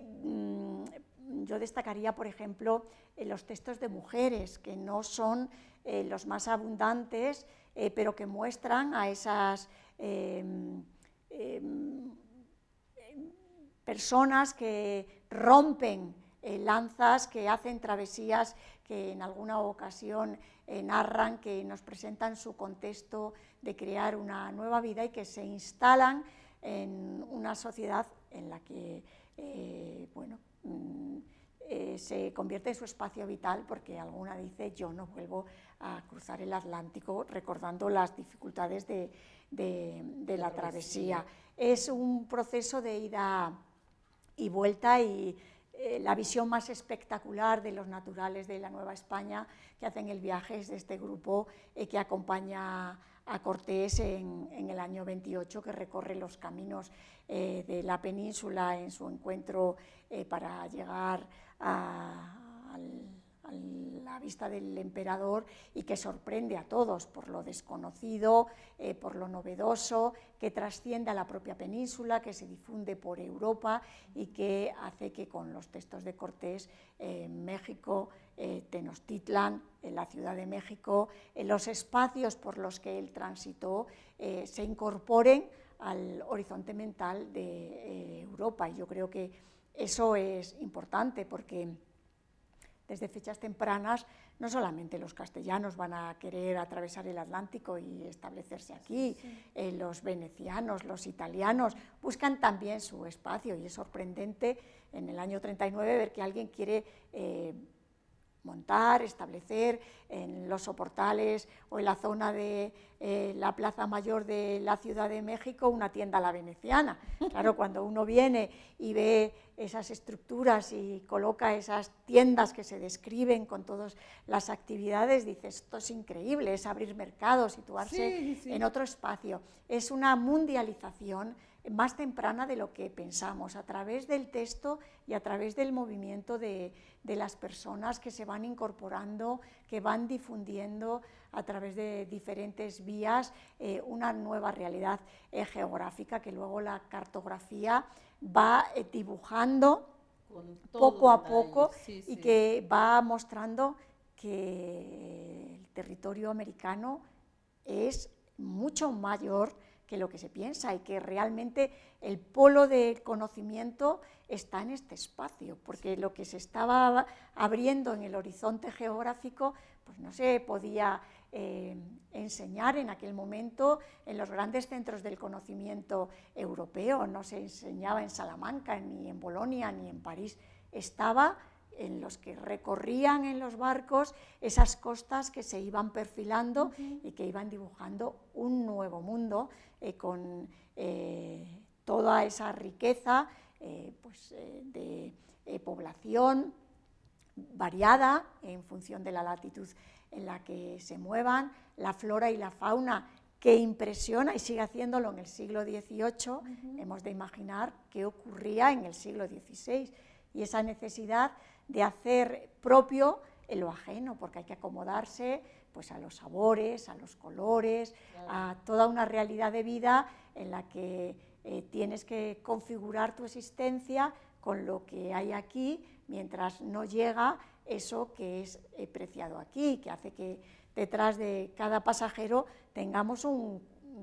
yo destacaría, por ejemplo, los textos de mujeres, que no son los más abundantes, pero que muestran a esas personas que rompen lanzas, que hacen travesías, que en alguna ocasión narran, que nos presentan su contexto de crear una nueva vida y que se instalan en una sociedad en la que se convierte en su espacio vital, porque alguna dice: yo no vuelvo a cruzar el Atlántico, recordando las dificultades de la travesía. Es un proceso de ida y vuelta, y la visión más espectacular de los naturales de la Nueva España que hacen el viaje es de este grupo que acompaña a Cortés en el año 28, que recorre los caminos de la península en su encuentro para llegar a la vista del emperador, y que sorprende a todos por lo desconocido, por lo novedoso, que trasciende a la propia península, que se difunde por Europa y que hace que con los textos de Cortés México, Tenochtitlan, la Ciudad de México, los espacios por los que él transitó se incorporen al horizonte mental de Europa. Y yo creo que eso es importante, porque desde fechas tempranas no solamente los castellanos van a querer atravesar el Atlántico y establecerse aquí, los venecianos, los italianos buscan también su espacio, y es sorprendente en el año 39 ver que alguien quiere montar, establecer en los soportales o en la zona de la Plaza Mayor de la Ciudad de México una tienda a la veneciana. Claro, cuando uno viene y ve esas estructuras y coloca esas tiendas que se describen con todas las actividades, dices: esto es increíble, es abrir mercados, situarse en otro espacio. Es una mundialización más temprana de lo que pensamos, a través del texto y a través del movimiento de las personas que se van incorporando, que van difundiendo a través de diferentes vías una nueva realidad geográfica, que luego la cartografía va dibujando poco a poco, y que va mostrando que el territorio americano es mucho mayor que lo que se piensa, y que realmente el polo de conocimiento está en este espacio, porque lo que se estaba abriendo en el horizonte geográfico pues no se podía enseñar en aquel momento en los grandes centros del conocimiento europeo. No se enseñaba en Salamanca, ni en Bolonia, ni en París. Estaba en los que recorrían en los barcos esas costas que se iban perfilando y que iban dibujando un nuevo mundo con toda esa riqueza de población variada en función de la latitud en la que se muevan, la flora y la fauna que impresiona y sigue haciéndolo en el siglo XVIII. Hemos de imaginar qué ocurría en el siglo XVI, y esa necesidad de hacer propio lo ajeno, porque hay que acomodarse pues a los sabores, a los colores, a toda una realidad de vida en la que tienes que configurar tu existencia con lo que hay aquí, mientras no llega eso que es preciado aquí, que hace que detrás de cada pasajero tengamos un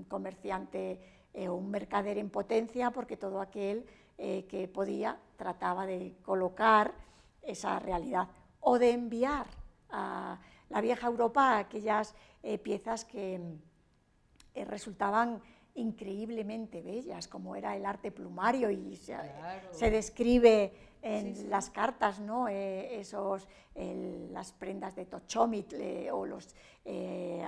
comerciante o un mercader en potencia, porque todo aquel que podía trataba de colocar esa realidad o de enviar a la vieja Europa aquellas piezas que resultaban increíblemente bellas, como era el arte plumario, y se describe en las cartas, ¿no? Las prendas de Tochómitl o los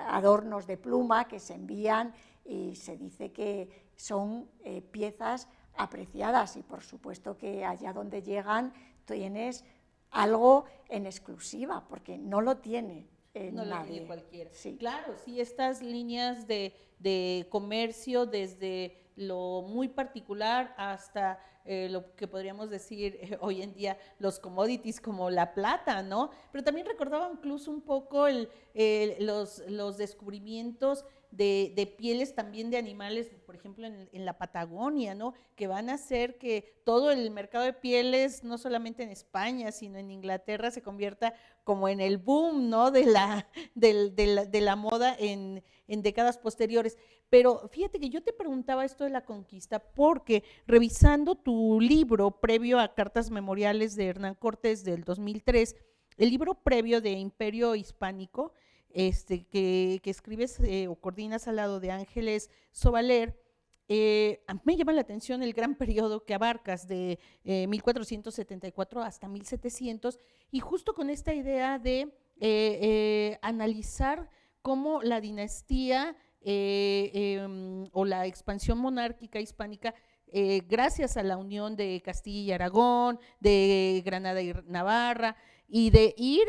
adornos de pluma que se envían, y se dice que son piezas apreciadas, y por supuesto que allá donde llegan tienes algo en exclusiva, porque no lo tiene no nadie. Lo tiene cualquiera. Sí. Claro, sí, estas líneas de comercio, desde lo muy particular hasta lo que podríamos decir hoy en día los commodities como la plata, ¿no? Pero también recordaba incluso un poco los descubrimientos de pieles también de animales, por ejemplo, en la Patagonia, ¿no? Que van a hacer que todo el mercado de pieles, no solamente en España, sino en Inglaterra, se convierta como en el boom, ¿no? De la moda en décadas posteriores. Pero fíjate que yo te preguntaba esto de la conquista porque revisando tu libro previo a Cartas Memoriales de Hernán Cortés del 2003, el libro previo de Imperio Hispánico, que escribes o coordinas al lado de Ángeles Sobaler, a mí me llama la atención el gran periodo que abarcas de 1474 hasta 1700 y justo con esta idea de analizar cómo la dinastía o la expansión monárquica hispánica, gracias a la unión de Castilla y Aragón, de Granada y Navarra, y de ir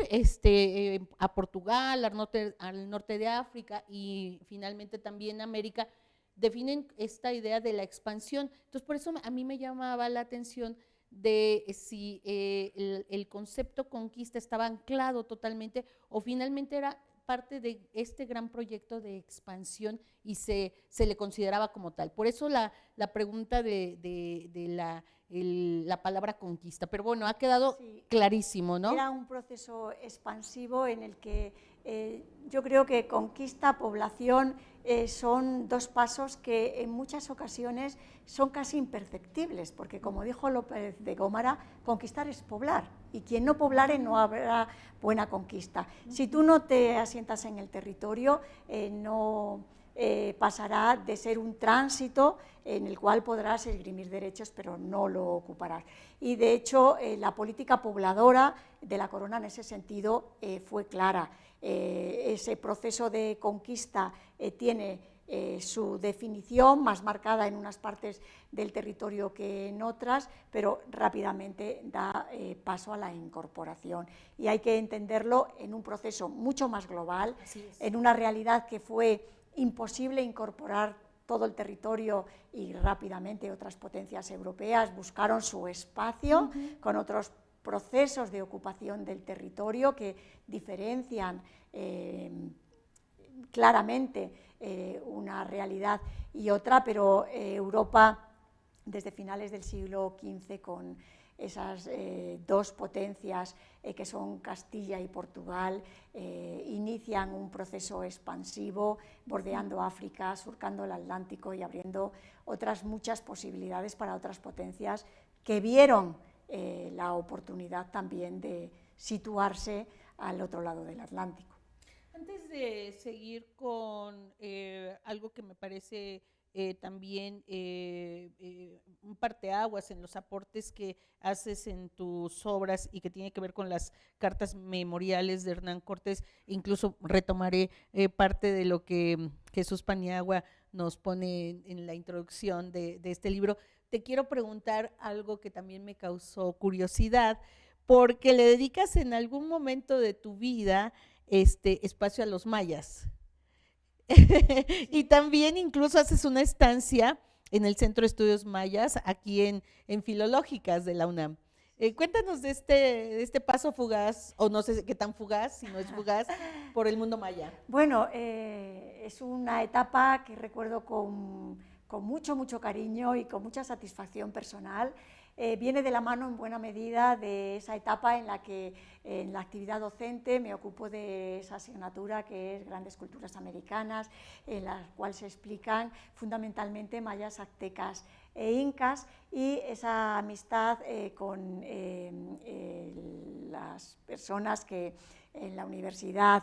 a Portugal, al norte de África y finalmente también a América, definen esta idea de la expansión. Entonces, por eso a mí me llamaba la atención de si el concepto conquista estaba anclado totalmente o finalmente era parte de este gran proyecto de expansión y se le consideraba como tal. Por eso la pregunta de la palabra conquista. Pero bueno, ha quedado sí, clarísimo, ¿no? Era un proceso expansivo en el que yo creo que conquista, población, son dos pasos que en muchas ocasiones son casi imperceptibles, porque como dijo López de Gómara, conquistar es poblar, y quien no poblare no habrá buena conquista. Si tú no te asientas en el territorio, no pasará de ser un tránsito en el cual podrás esgrimir derechos, pero no lo ocuparás. Y de hecho, la política pobladora de la corona en ese sentido fue clara. Ese proceso de conquista tiene su definición más marcada en unas partes del territorio que en otras, pero rápidamente da paso a la incorporación. Y hay que entenderlo en un proceso mucho más global, en una realidad que fue imposible incorporar todo el territorio y rápidamente otras potencias europeas buscaron su espacio con otros procesos de ocupación del territorio que diferencian claramente una realidad y otra, pero Europa desde finales del siglo XV con esas dos potencias que son Castilla y Portugal, inician un proceso expansivo bordeando África, surcando el Atlántico y abriendo otras muchas posibilidades para otras potencias que vieron la oportunidad también de situarse al otro lado del Atlántico. Antes de seguir con algo que me parece también un parteaguas en los aportes que haces en tus obras y que tiene que ver con las cartas memoriales de Hernán Cortés, incluso retomaré parte de lo que Jesús Paniagua nos pone en la introducción de este libro. Te quiero preguntar algo que también me causó curiosidad, porque le dedicas en algún momento de tu vida espacio a los mayas. Y también incluso haces una estancia en el Centro de Estudios Mayas, aquí en Filológicas de la UNAM. Cuéntanos de este paso fugaz, o no sé qué tan fugaz, si no es fugaz, por el mundo maya. Bueno, es una etapa que recuerdo con mucho cariño y con mucha satisfacción personal. Viene de la mano en buena medida de esa etapa en la que en la actividad docente me ocupo de esa asignatura que es Grandes Culturas Americanas, en la cual se explican fundamentalmente mayas, aztecas e incas, y esa amistad con las personas que en la Universidad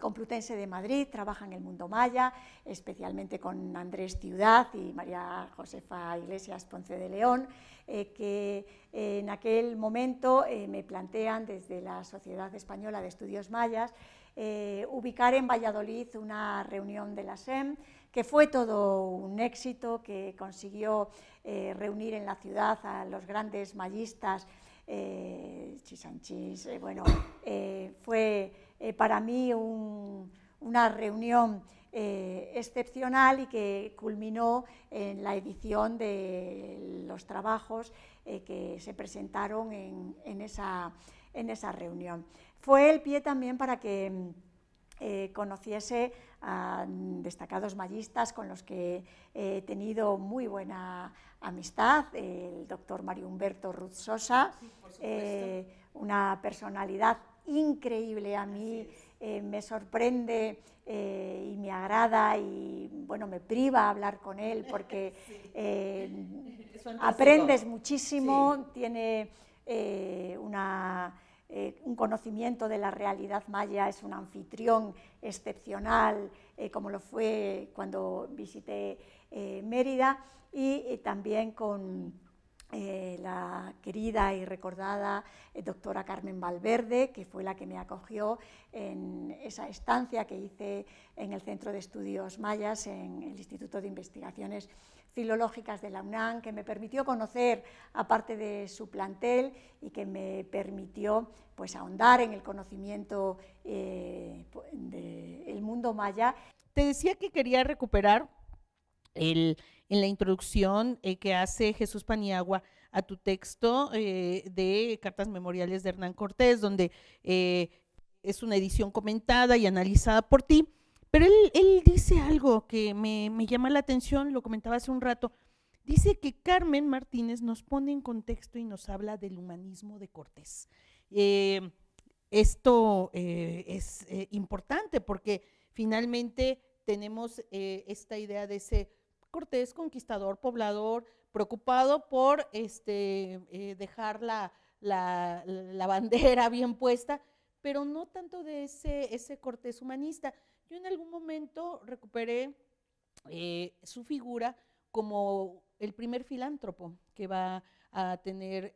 Complutense de Madrid trabajan el mundo maya, especialmente con Andrés Ciudad y María Josefa Iglesias Ponce de León, que en aquel momento me plantean desde la Sociedad Española de Estudios Mayas ubicar en Valladolid una reunión de la SEM, que fue todo un éxito, que consiguió reunir en la ciudad a los grandes mayistas, Chisanchis, fue para mí una reunión excepcional y que culminó en la edición de los trabajos que se presentaron en esa reunión. Fue el pie también para que conociese a destacados mayistas con los que he tenido muy buena amistad, el doctor Mario Humberto Ruz Sosa, una personalidad increíble. A mí me sorprende y me agrada y bueno, me priva hablar con él porque aprendes muchísimo, sí. Tiene un conocimiento de la realidad maya, es un anfitrión excepcional, como lo fue cuando visité Mérida, y también con la querida y recordada doctora Carmen Valverde, que fue la que me acogió en esa estancia que hice en el Centro de Estudios Mayas, en el Instituto de Investigaciones Filológicas de la UNAM, que me permitió conocer a parte de su plantel y que me permitió pues ahondar en el conocimiento del mundo maya. Te decía que quería recuperar en la introducción que hace Jesús Paniagua a tu texto de Cartas Memoriales de Hernán Cortés, donde es una edición comentada y analizada por ti, pero él dice algo que me llama la atención, lo comentaba hace un rato. Dice que Carmen Martínez nos pone en contexto y nos habla del humanismo de Cortés. Esto es importante porque finalmente tenemos esta idea de ese Cortés conquistador, poblador, preocupado por dejar la bandera bien puesta, pero no tanto de ese Cortés humanista. Yo en algún momento recuperé su figura como el primer filántropo que va a tener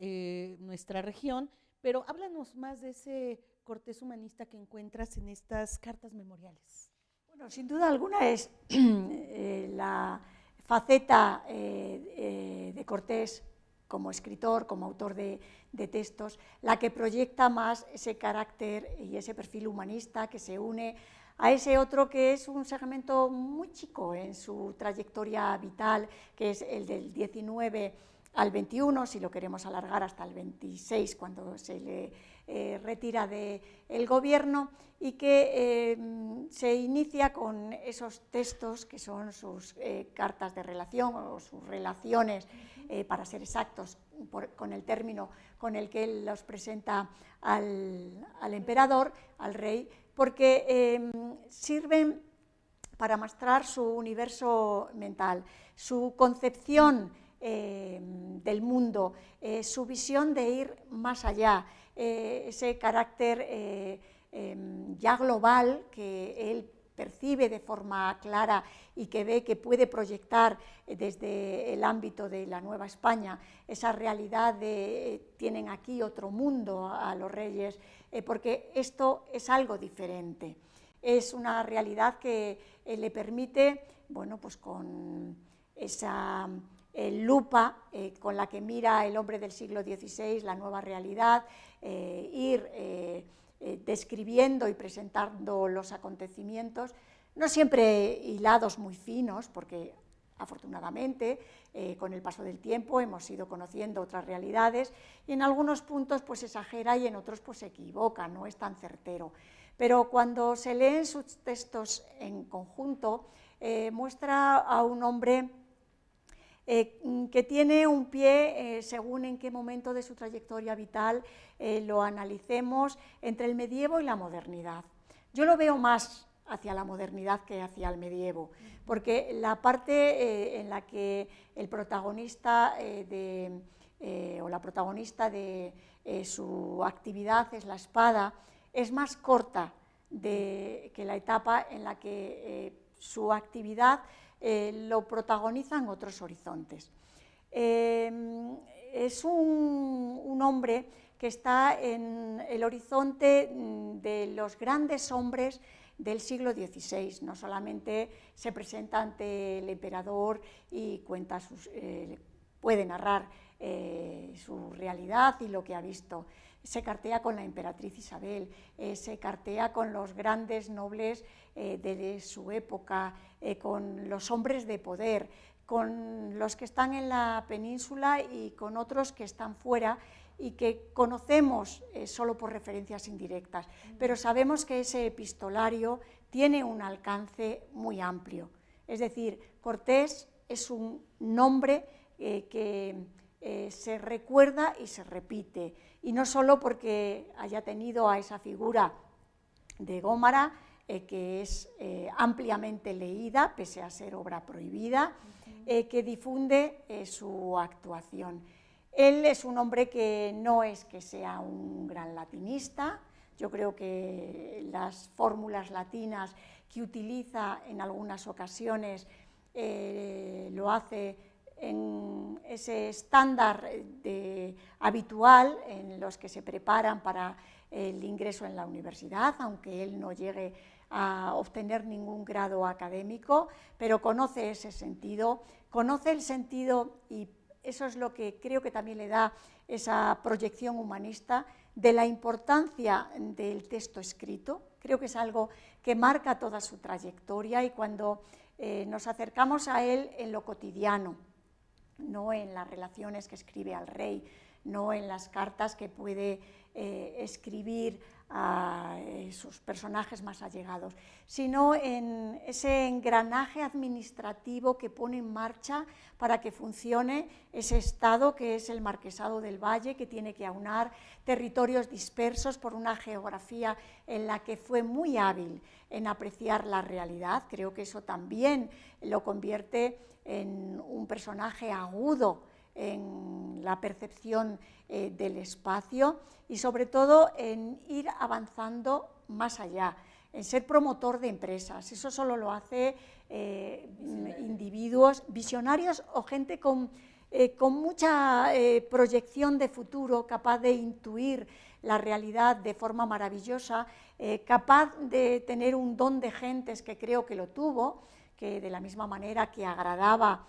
nuestra región, pero háblanos más de ese Cortés humanista que encuentras en estas cartas memoriales. Bueno, sin duda alguna es la faceta de Cortés como escritor, como autor de textos, la que proyecta más ese carácter y ese perfil humanista que se une a ese otro que es un segmento muy chico en su trayectoria vital, que es el del 19 al 21, si lo queremos alargar hasta el 26, cuando se le retira del gobierno, y que se inicia con esos textos que son sus cartas de relación o sus relaciones, para ser exactos, con el término con el que él los presenta al emperador, al rey, porque sirven para mostrar su universo mental, su concepción del mundo, su visión de ir más allá, ese carácter ya global que él percibe de forma clara y que ve que puede proyectar desde el ámbito de la Nueva España, esa realidad de tienen aquí otro mundo a los reyes, porque esto es algo diferente. Es una realidad que le permite, bueno, pues con esa lupa con la que mira el hombre del siglo XVI la nueva realidad, ir describiendo y presentando los acontecimientos, no siempre hilados muy finos, porque afortunadamente con el paso del tiempo hemos ido conociendo otras realidades y en algunos puntos pues exagera y en otros pues se equivoca, no es tan certero. Pero cuando se leen sus textos en conjunto, muestra a un hombre que tiene un pie, según en qué momento de su trayectoria vital lo analicemos, entre el medievo y la modernidad. Yo lo veo más hacia la modernidad que hacia el medievo, porque la parte en la que el protagonista o la protagonista de su actividad es la espada, es más corta que la etapa en la que su actividad lo protagonizan otros horizontes. Es un hombre que está en el horizonte de los grandes hombres del siglo XVI. No solamente se presenta ante el emperador y cuenta puede narrar su realidad y lo que ha visto. Se cartea con la emperatriz Isabel, se cartea con los grandes nobles de su época, con los hombres de poder, con los que están en la península y con otros que están fuera y que conocemos solo por referencias indirectas, pero sabemos que ese epistolario tiene un alcance muy amplio. Es decir, Cortés es un nombre que se recuerda y se repite, y no solo porque haya tenido a esa figura de Gómara, que es ampliamente leída, pese a ser obra prohibida, que difunde su actuación. Él es un hombre que no es que sea un gran latinista. Yo creo que las fórmulas latinas que utiliza en algunas ocasiones lo hace en ese estándar habitual en los que se preparan para el ingreso en la universidad, aunque él no llegue a obtener ningún grado académico, pero conoce ese sentido, conoce el sentido, y eso es lo que creo que también le da esa proyección humanista, de la importancia del texto escrito. Creo que es algo que marca toda su trayectoria, y cuando nos acercamos a él en lo cotidiano, no en las relaciones que escribe al rey, no en las cartas que puede escribir a sus personajes más allegados, sino en ese engranaje administrativo que pone en marcha para que funcione ese Estado que es el Marquesado del Valle, que tiene que aunar territorios dispersos por una geografía en la que fue muy hábil en apreciar la realidad. Creo que eso también lo convierte en un personaje agudo en la percepción del espacio, y sobre todo en ir avanzando más allá, en ser promotor de empresas. Eso solo lo hace individuos visionarios o gente con mucha proyección de futuro, capaz de intuir la realidad de forma maravillosa, capaz de tener un don de gentes, que creo que lo tuvo, que de la misma manera que agradaba,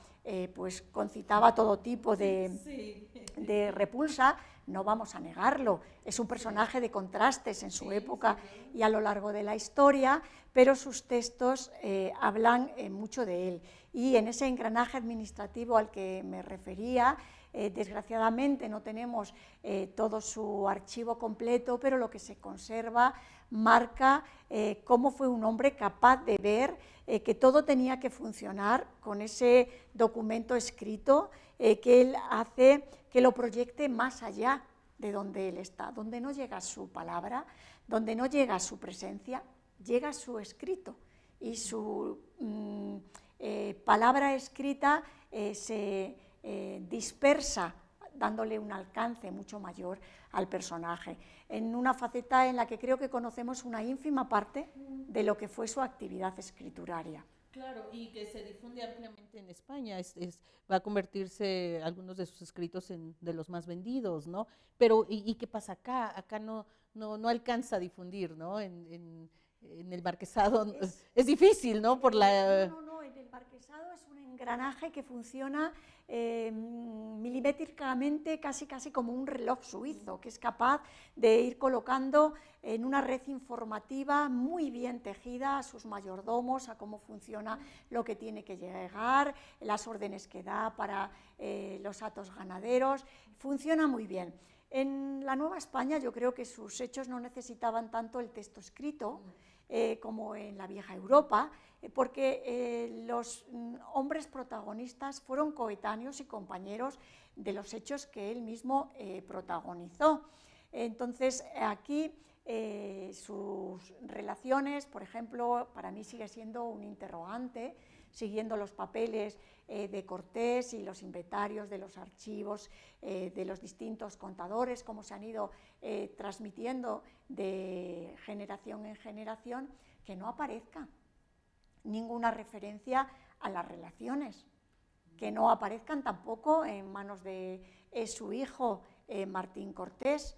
pues concitaba todo tipo de repulsa. No vamos a negarlo, es un personaje de contrastes en su época y a lo largo de la historia, pero sus textos hablan mucho de él. Y en ese engranaje administrativo al que me refería, desgraciadamente no tenemos todo su archivo completo, pero lo que se conserva marca cómo fue un hombre capaz de ver que todo tenía que funcionar con ese documento escrito, que él hace que lo proyecte más allá de donde él está, donde no llega su palabra, donde no llega su presencia, llega su escrito, y su palabra escrita se dispersa, dándole un alcance mucho mayor al personaje, en una faceta en la que creo que conocemos una ínfima parte de lo que fue su actividad escrituraria. Claro, y que se difunde ampliamente en España, va a convertirse algunos de sus escritos en de los más vendidos, ¿no? Pero, ¿y qué pasa acá? Acá no alcanza a difundir, ¿no? En el Marquesado es difícil, ¿no? No, en el Marquesado es un engranaje que funciona milimétricamente, casi como un reloj suizo, que es capaz de ir colocando en una red informativa muy bien tejida a sus mayordomos, a cómo funciona lo que tiene que llegar, las órdenes que da para los hatos ganaderos. Funciona muy bien. En la Nueva España yo creo que sus hechos no necesitaban tanto el texto escrito como en la vieja Europa, porque los hombres protagonistas fueron coetáneos y compañeros de los hechos que él mismo protagonizó. Entonces, aquí sus relaciones, por ejemplo, para mí sigue siendo un interrogante, siguiendo los papeles de Cortés y los inventarios de los archivos de los distintos contadores, cómo se han ido transmitiendo de generación en generación, que no aparezca ninguna referencia a las relaciones, que no aparezcan tampoco en manos de su hijo Martín Cortés.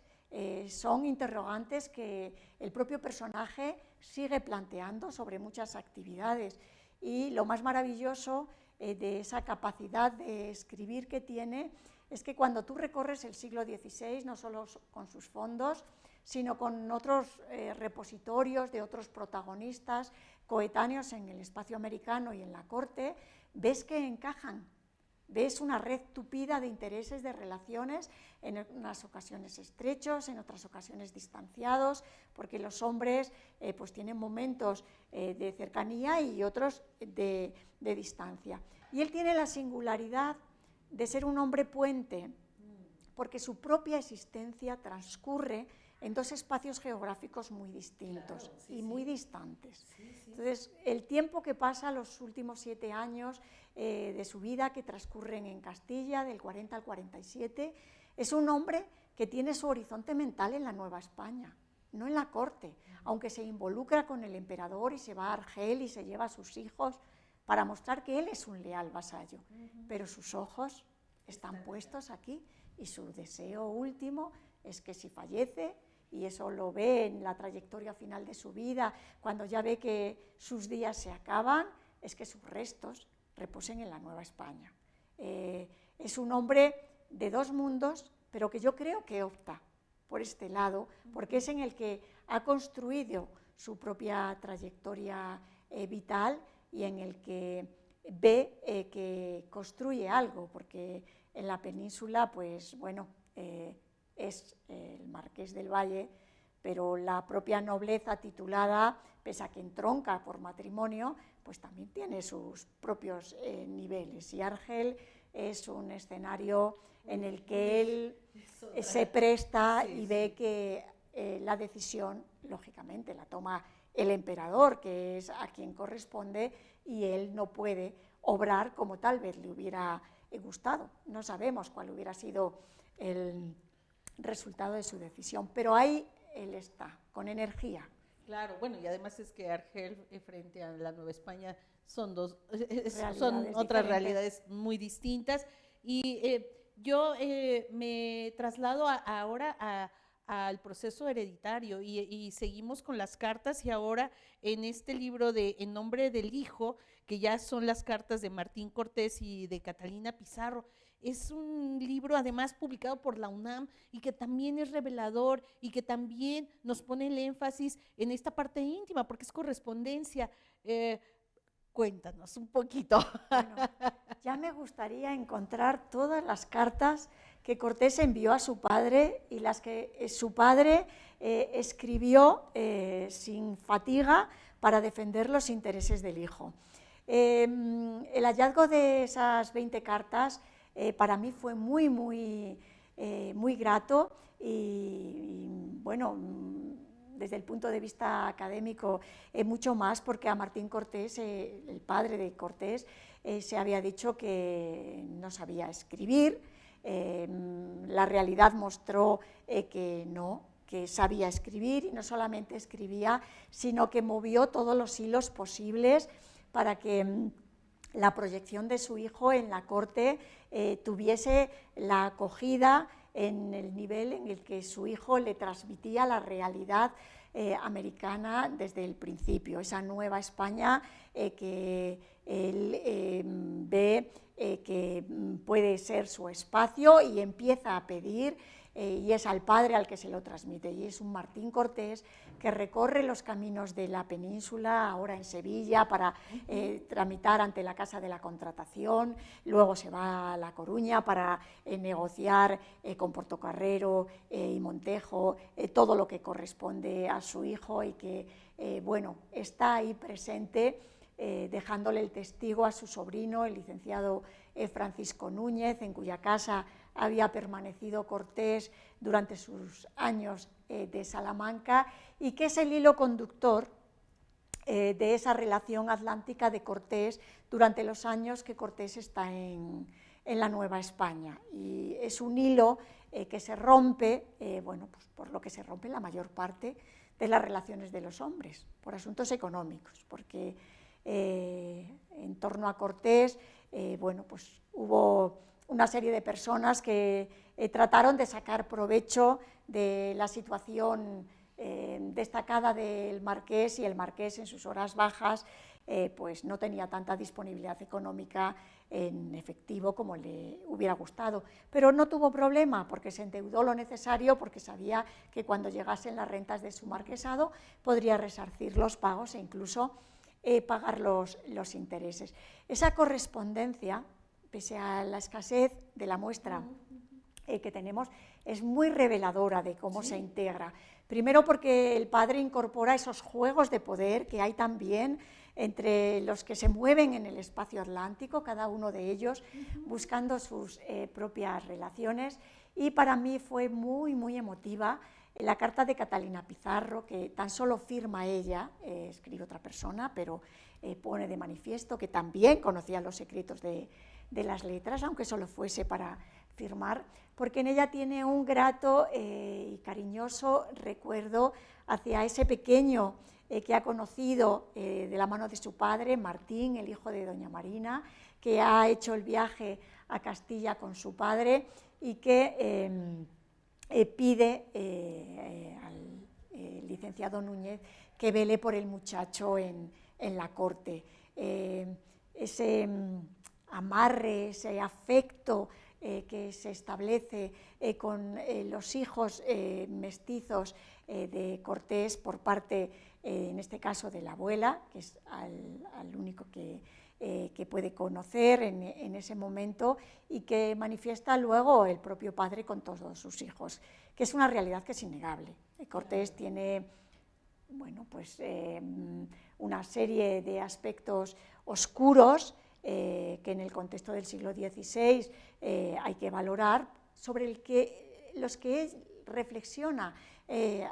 Son interrogantes que el propio personaje sigue planteando sobre muchas actividades, y lo más maravilloso de esa capacidad de escribir que tiene es que cuando tú recorres el siglo XVI, no solo con sus fondos, sino con otros repositorios de otros protagonistas coetáneos en el espacio americano y en la corte, ves que encajan ves una red tupida de intereses, de relaciones, en unas ocasiones estrechos, en otras ocasiones distanciados, porque los hombres pues tienen momentos de cercanía y otros de distancia. Y él tiene la singularidad de ser un hombre puente, porque su propia existencia transcurre en dos espacios geográficos muy distintos, claro, sí, y muy distantes. Sí. Entonces, el tiempo que pasa, los últimos 7 años de su vida, que transcurren en Castilla, del 40 al 47, es un hombre que tiene su horizonte mental en la Nueva España, no en la corte, aunque se involucra con el emperador y se va a Argel y se lleva a sus hijos para mostrar que él es un leal vasallo, pero sus ojos están puestos aquí y su deseo último es que si fallece, y eso lo ve en la trayectoria final de su vida, cuando ya ve que sus días se acaban, es que sus restos reposen en la Nueva España. Es un hombre de dos mundos, pero que yo creo que opta por este lado, porque es en el que ha construido su propia trayectoria vital y en el que ve que construye algo, porque en la península, pues bueno, es el Marqués del Valle, pero la propia nobleza titulada, pese a que entronca por matrimonio, pues también tiene sus propios niveles. Y Argel es un escenario en el que él se presta y ve que la decisión, lógicamente, la toma el emperador, que es a quien corresponde, y él no puede obrar como tal vez le hubiera gustado. No sabemos cuál hubiera sido el resultado de su decisión, pero ahí él está, con energía. Claro, bueno, y además es que Argel frente a la Nueva España son otras realidades muy distintas, y yo me traslado ahora al proceso hereditario y seguimos con las cartas, y ahora en este libro de En nombre del hijo, que ya son las cartas de Martín Cortés y de Catalina Pizarro. Es un libro además publicado por la UNAM y que también es revelador y que también nos pone el énfasis en esta parte íntima, porque es correspondencia. Cuéntanos un poquito. Bueno, ya me gustaría encontrar todas las cartas que Cortés envió a su padre y las que su padre escribió sin fatiga para defender los intereses del hijo. El hallazgo de esas 20 cartas para mí fue muy grato y bueno, desde el punto de vista académico mucho más, porque a Martín Cortés, el padre de Cortés, se había dicho que no sabía escribir. La realidad mostró que no, que sabía escribir, y no solamente escribía, sino que movió todos los hilos posibles para que la proyección de su hijo en la corte tuviese la acogida en el nivel en el que su hijo le transmitía la realidad americana desde el principio, esa Nueva España que él ve que puede ser su espacio, y empieza a pedir, y es al padre al que se lo transmite, y es un Martín Cortés que recorre los caminos de la península, ahora en Sevilla, para tramitar ante la Casa de la Contratación, luego se va a La Coruña para negociar con Portocarrero y Montejo todo lo que corresponde a su hijo, y que bueno, está ahí presente, dejándole el testigo a su sobrino, el licenciado Francisco Núñez, en cuya casa había permanecido Cortés durante sus años de Salamanca, y que es el hilo conductor de esa relación atlántica de Cortés durante los años que Cortés está en la Nueva España. Y es un hilo que se rompe, bueno, pues por lo que se rompe la mayor parte de las relaciones de los hombres, por asuntos económicos, porque en torno a Cortés, bueno, pues hubo una serie de personas que trataron de sacar provecho de la situación destacada del marqués, y el marqués en sus horas bajas pues no tenía tanta disponibilidad económica en efectivo como le hubiera gustado, pero no tuvo problema, porque se endeudó lo necesario, porque sabía que cuando llegasen las rentas de su marquesado podría resarcir los pagos e incluso pagar los intereses. Esa correspondencia pese a la escasez de la muestra que tenemos, es muy reveladora de cómo se integra. Primero porque el padre incorpora esos juegos de poder que hay también entre los que se mueven en el espacio atlántico, cada uno de ellos buscando sus propias relaciones, y para mí fue muy, muy emotiva la carta de Catalina Pizarro, que tan solo firma ella, escribe otra persona, pero pone de manifiesto que también conocía los secretos de las letras, aunque solo fuese para firmar, porque en ella tiene un grato y cariñoso recuerdo hacia ese pequeño que ha conocido de la mano de su padre, Martín, el hijo de doña Marina, que ha hecho el viaje a Castilla con su padre y que pide al licenciado Núñez que vele por el muchacho en la corte. Ese amarre, ese afecto que se establece con los hijos mestizos de Cortés por parte, en este caso, de la abuela, que es al único que puede conocer en ese momento, y que manifiesta luego el propio padre con todos sus hijos, que es una realidad que es innegable. Cortés tiene, bueno, pues, una serie de aspectos oscuros que en el contexto del siglo XVI hay que valorar, sobre los que él reflexiona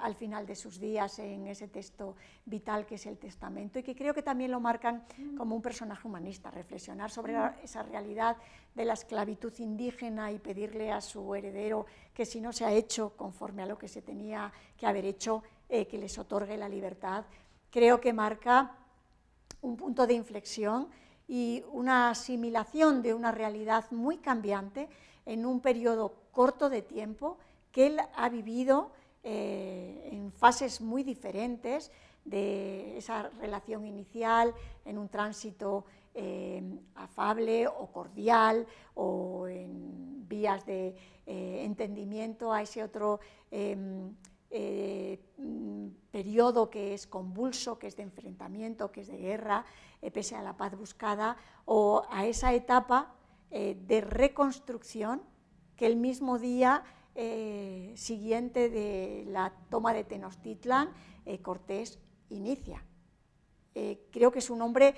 al final de sus días en ese texto vital que es el Testamento, y que creo que también lo marcan como un personaje humanista, reflexionar sobre esa realidad de la esclavitud indígena y pedirle a su heredero que, si no se ha hecho conforme a lo que se tenía que haber hecho, que les otorgue la libertad. Creo que marca un punto de inflexión y una asimilación de una realidad muy cambiante en un periodo corto de tiempo, que él ha vivido en fases muy diferentes de esa relación inicial, en un tránsito afable o cordial, o en vías de entendimiento, a ese otro periodo que es convulso, que es de enfrentamiento, que es de guerra, pese a la paz buscada, o a esa etapa de reconstrucción que el mismo día siguiente de la toma de Tenochtitlan, Cortés inicia. Creo que es un hombre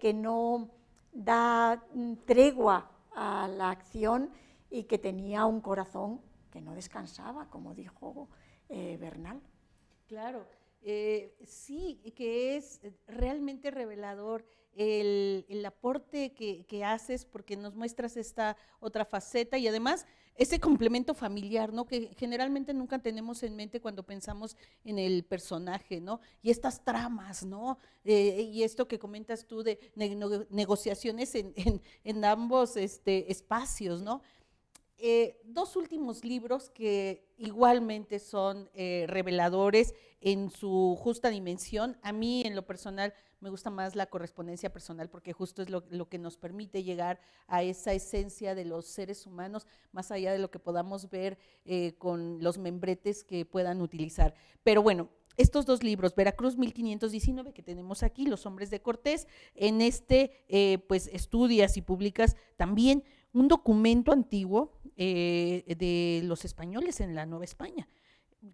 que no da tregua a la acción y que tenía un corazón que no descansaba, como dijo Bernal. Claro, sí, que es realmente revelador el aporte que haces, porque nos muestras esta otra faceta y además ese complemento familiar, ¿no? Que generalmente nunca tenemos en mente cuando pensamos en el personaje, ¿no? Y estas tramas, ¿no? Y esto que comentas tú de negociaciones en ambos espacios, ¿no? Dos últimos libros que igualmente son reveladores en su justa dimensión. A mí, en lo personal, me gusta más la correspondencia personal, porque justo es lo que nos permite llegar a esa esencia de los seres humanos, más allá de lo que podamos ver con los membretes que puedan utilizar. Pero bueno, estos dos libros, Veracruz 1519, que tenemos aquí, Los hombres de Cortés, en pues estudias y publicas también un documento antiguo de los españoles en la Nueva España,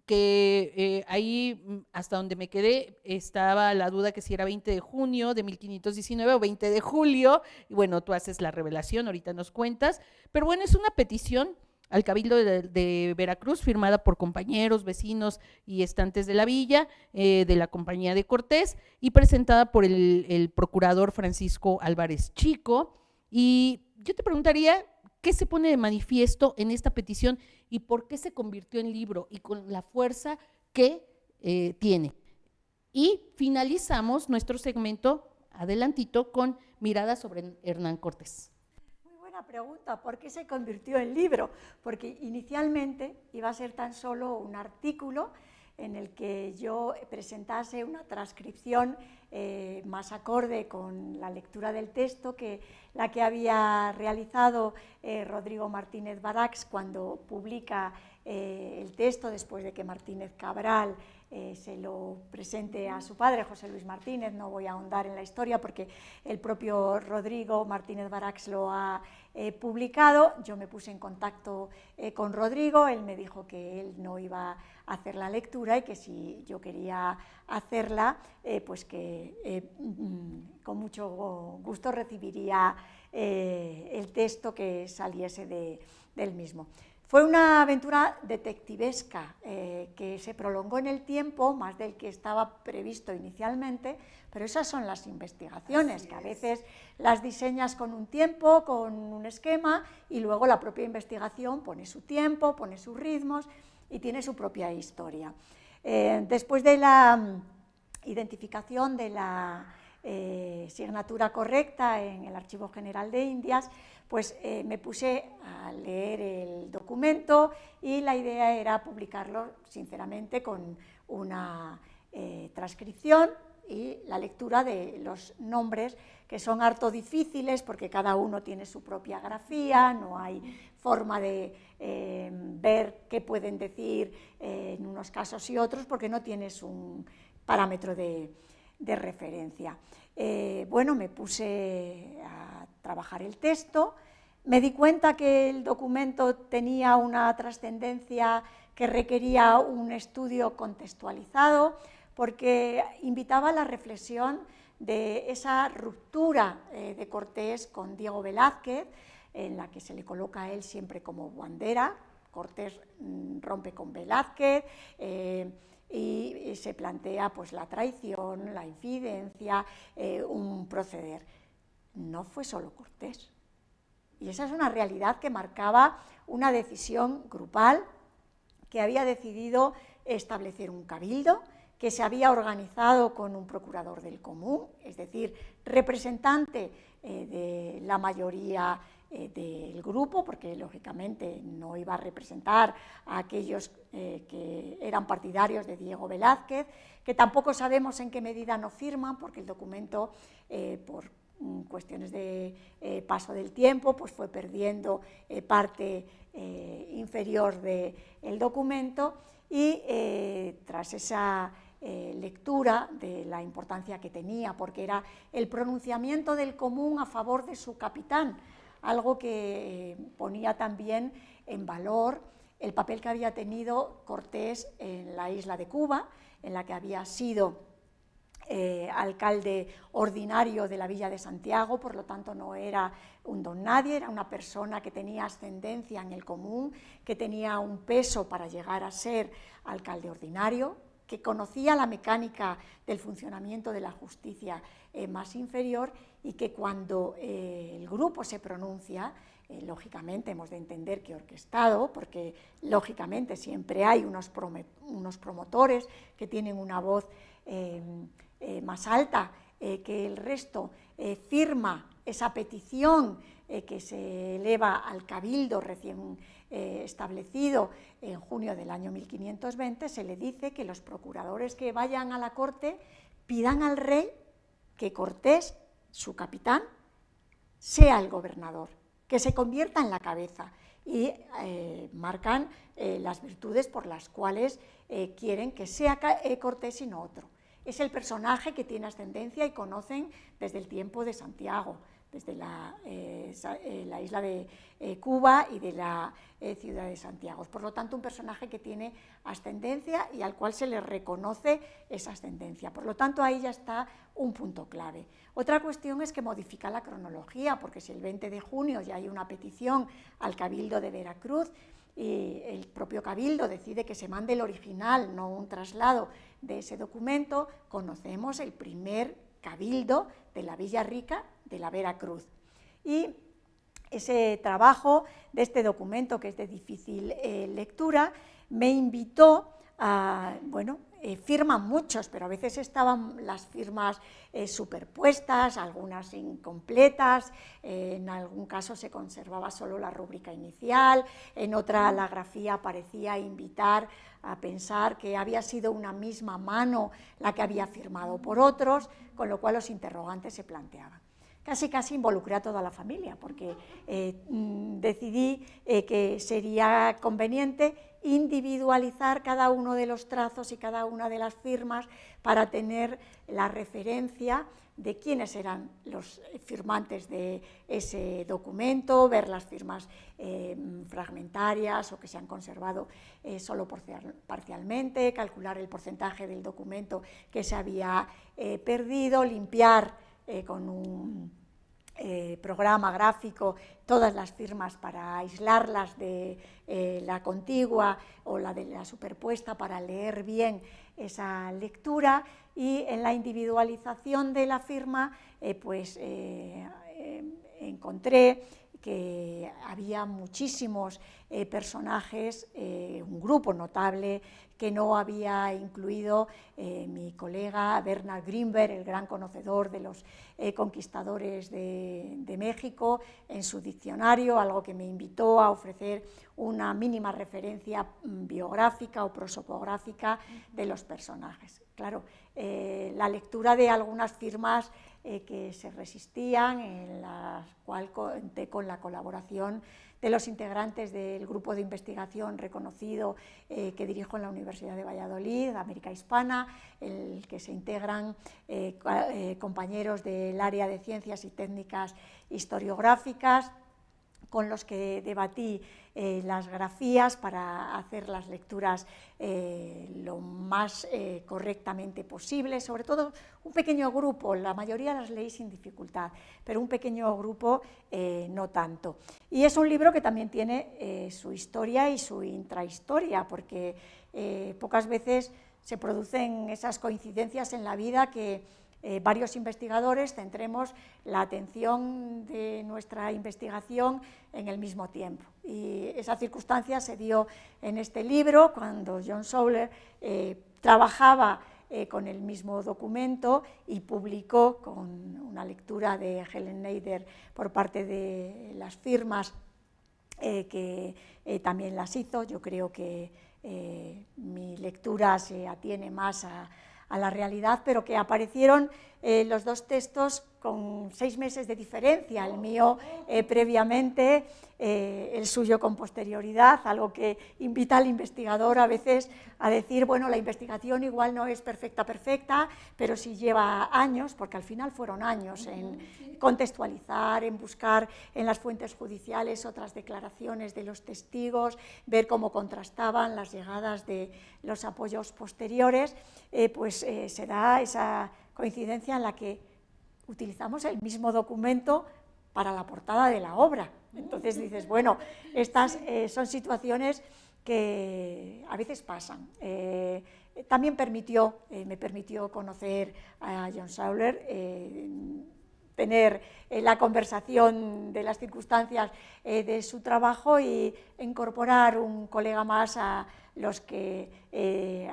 que ahí, hasta donde me quedé, estaba la duda que si era 20 de junio de 1519 o 20 de julio, y bueno, tú haces la revelación, ahorita nos cuentas, pero bueno, es una petición al Cabildo de Veracruz, firmada por compañeros, vecinos y estantes de la villa, de la Compañía de Cortés, y presentada por el procurador Francisco Álvarez Chico. Y yo te preguntaría, ¿qué se pone de manifiesto en esta petición y por qué se convirtió en libro y con la fuerza que tiene? Y finalizamos nuestro segmento adelantito con miradas sobre Hernán Cortés. Muy buena pregunta, ¿por qué se convirtió en libro? Porque inicialmente iba a ser tan solo un artículo en el que yo presentase una transcripción más acorde con la lectura del texto que la que había realizado Rodrigo Martínez Barax cuando publica el texto, después de que Martínez Cabral se lo presente a su padre, José Luis Martínez. No voy a ahondar en la historia porque el propio Rodrigo Martínez Barax lo ha publicado. Yo me puse en contacto con Rodrigo, él me dijo que él no iba a hacer la lectura y que si yo quería hacerla, pues que con mucho gusto recibiría el texto que saliese del mismo. Fue una aventura detectivesca que se prolongó en el tiempo, más del que estaba previsto inicialmente, pero esas son las investigaciones, que a veces las diseñas con un tiempo, con un esquema, y luego la propia investigación pone su tiempo, pone sus ritmos y tiene su propia historia. Después de la identificación de la signatura correcta en el Archivo General de Indias, pues me puse a leer el documento y la idea era publicarlo, sinceramente, con una transcripción y la lectura de los nombres, que son harto difíciles porque cada uno tiene su propia grafía, no hay forma de ver qué pueden decir en unos casos y otros, porque no tienes un parámetro de referencia. Bueno, me puse a trabajar el texto, me di cuenta que el documento tenía una trascendencia que requería un estudio contextualizado, porque invitaba a la reflexión de esa ruptura de Cortés con Diego Velázquez, en la que se le coloca a él siempre como bandera. Cortés rompe con Velázquez, y se plantea pues la traición, la infidencia, un proceder. No fue solo Cortés. Y esa es una realidad que marcaba una decisión grupal, que había decidido establecer un cabildo, que se había organizado con un procurador del común, es decir, representante de la mayoría del grupo, porque lógicamente no iba a representar a aquellos que eran partidarios de Diego Velázquez, que tampoco sabemos en qué medida no firman, porque el documento, por cuestiones de paso del tiempo, pues fue perdiendo parte inferior del documento, y tras esa lectura de la importancia que tenía, porque era el pronunciamiento del común a favor de su capitán, algo que ponía también en valor el papel que había tenido Cortés en la isla de Cuba, en la que había sido alcalde ordinario de la villa de Santiago, por lo tanto no era un don nadie, era una persona que tenía ascendencia en el común, que tenía un peso para llegar a ser alcalde ordinario, que conocía la mecánica del funcionamiento de la justicia más inferior, y que cuando el grupo se pronuncia, lógicamente hemos de entender que orquestado, porque lógicamente siempre hay unos promotores que tienen una voz más alta que el resto, firma esa petición que se eleva al cabildo recién establecido en junio del año 1520, se le dice que los procuradores que vayan a la corte pidan al rey que Cortés, su capitán, sea el gobernador, que se convierta en la cabeza, y marcan las virtudes por las cuales quieren que sea Cortés y no otro. Es el personaje que tiene ascendencia y conocen desde el tiempo de Santiago, desde la isla de Cuba y de la ciudad de Santiago. Por lo tanto, un personaje que tiene ascendencia y al cual se le reconoce esa ascendencia. Por lo tanto, ahí ya está un punto clave. Otra cuestión es que modifica la cronología, porque si el 20 de junio ya hay una petición al Cabildo de Veracruz y el propio Cabildo decide que se mande el original, no un traslado de ese documento, conocemos el primer Cabildo de la Villa Rica de la Veracruz. Y ese trabajo de este documento, que es de difícil lectura, me invitó a, firman muchos, pero a veces estaban las firmas superpuestas, algunas incompletas, en algún caso se conservaba solo la rúbrica inicial, en otra la grafía parecía invitar a pensar que había sido una misma mano la que había firmado por otros, con lo cual los interrogantes se planteaban. Casi involucré a toda la familia, porque decidí que sería conveniente individualizar cada uno de los trazos y cada una de las firmas para tener la referencia de quiénes eran los firmantes de ese documento, ver las firmas fragmentarias o que se han conservado solo parcialmente, calcular el porcentaje del documento que se había perdido, limpiar con un programa gráfico todas las firmas para aislarlas de la contigua o la de la superpuesta para leer bien esa lectura, y en la individualización de la firma encontré que había muchísimos personajes, un grupo notable que no había incluido mi colega Bernard Greenberg, el gran conocedor de los conquistadores de México, en su diccionario, algo que me invitó a ofrecer una mínima referencia biográfica o prosopográfica de los personajes. Claro, la lectura de algunas firmas que se resistían, en la cual conté con la colaboración de los integrantes del grupo de investigación reconocido que dirijo en la Universidad de Valladolid, América Hispana, en el que se integran compañeros del área de Ciencias y Técnicas Historiográficas, con los que debatí las grafías para hacer las lecturas lo más correctamente posible, sobre todo un pequeño grupo, la mayoría las leí sin dificultad, pero un pequeño grupo no tanto. Y es un libro que también tiene su historia y su intrahistoria, porque pocas veces se producen esas coincidencias en la vida que varios investigadores centremos la atención de nuestra investigación en el mismo tiempo. Y esa circunstancia se dio en este libro, cuando John Sawler trabajaba con el mismo documento y publicó, con una lectura de Helen Nader por parte de las firmas que también las hizo. Yo creo que mi lectura se atiene más a la realidad, pero que aparecieron los dos textos con 6 meses de diferencia, el mío previamente, el suyo con posterioridad, algo que invita al investigador a veces a decir, bueno, la investigación igual no es perfecta, pero sí lleva años, porque al final fueron años en contextualizar, en buscar en las fuentes judiciales otras declaraciones de los testigos, ver cómo contrastaban las llegadas de los apoyos posteriores, se da esa coincidencia en la que utilizamos el mismo documento para la portada de la obra. Entonces dices, bueno, estas son situaciones que a veces pasan. También me permitió conocer a John Sawler, tener la conversación de las circunstancias de su trabajo y incorporar un colega más a los que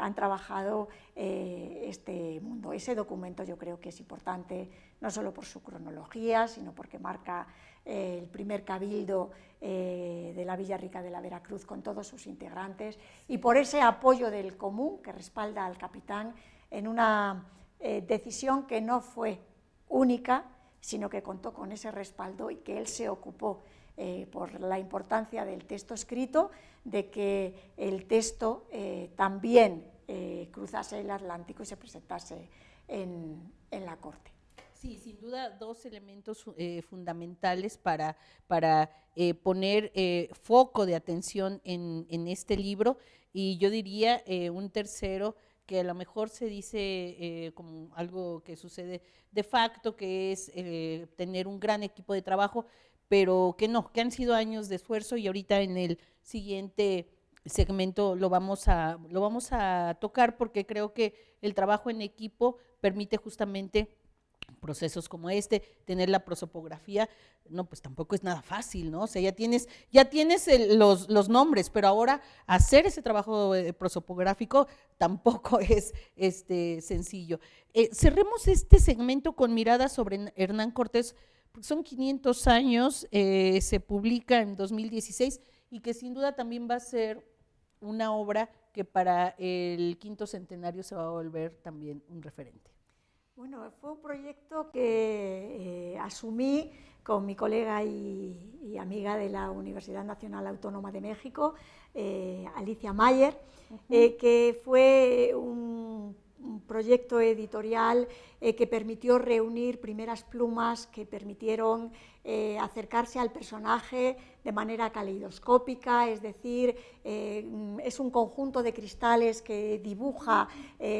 han trabajado este mundo. Ese documento yo creo que es importante, no solo por su cronología, sino porque marca el primer cabildo de la Villa Rica de la Veracruz con todos sus integrantes, y por ese apoyo del común que respalda al capitán en una decisión que no fue única, sino que contó con ese respaldo y que él se ocupó, por la importancia del texto escrito, de que el texto también cruzase el Atlántico y se presentase en la corte. Sí, sin duda, dos elementos fundamentales para poner foco de atención en este libro, y yo diría un tercero que a lo mejor se dice como algo que sucede de facto, que es tener un gran equipo de trabajo, pero que no, que han sido años de esfuerzo, y ahorita en el siguiente segmento lo vamos a tocar, porque creo que el trabajo en equipo permite justamente procesos como este, tener la prosopografía, no, pues tampoco es nada fácil, ¿no? O sea, ya tienes los nombres, pero ahora hacer ese trabajo prosopográfico tampoco es sencillo. Cerremos este segmento con miradas sobre Hernán Cortés, porque son 500 años, se publica en 2016, y que sin duda también va a ser una obra que para el 5º centenario se va a volver también un referente. Bueno, fue un proyecto que asumí con mi colega y amiga de la Universidad Nacional Autónoma de México, Alicia Mayer, que fue un proyecto editorial que permitió reunir primeras plumas que permitieron acercarse al personaje de manera caleidoscópica, es decir, es un conjunto de cristales que dibuja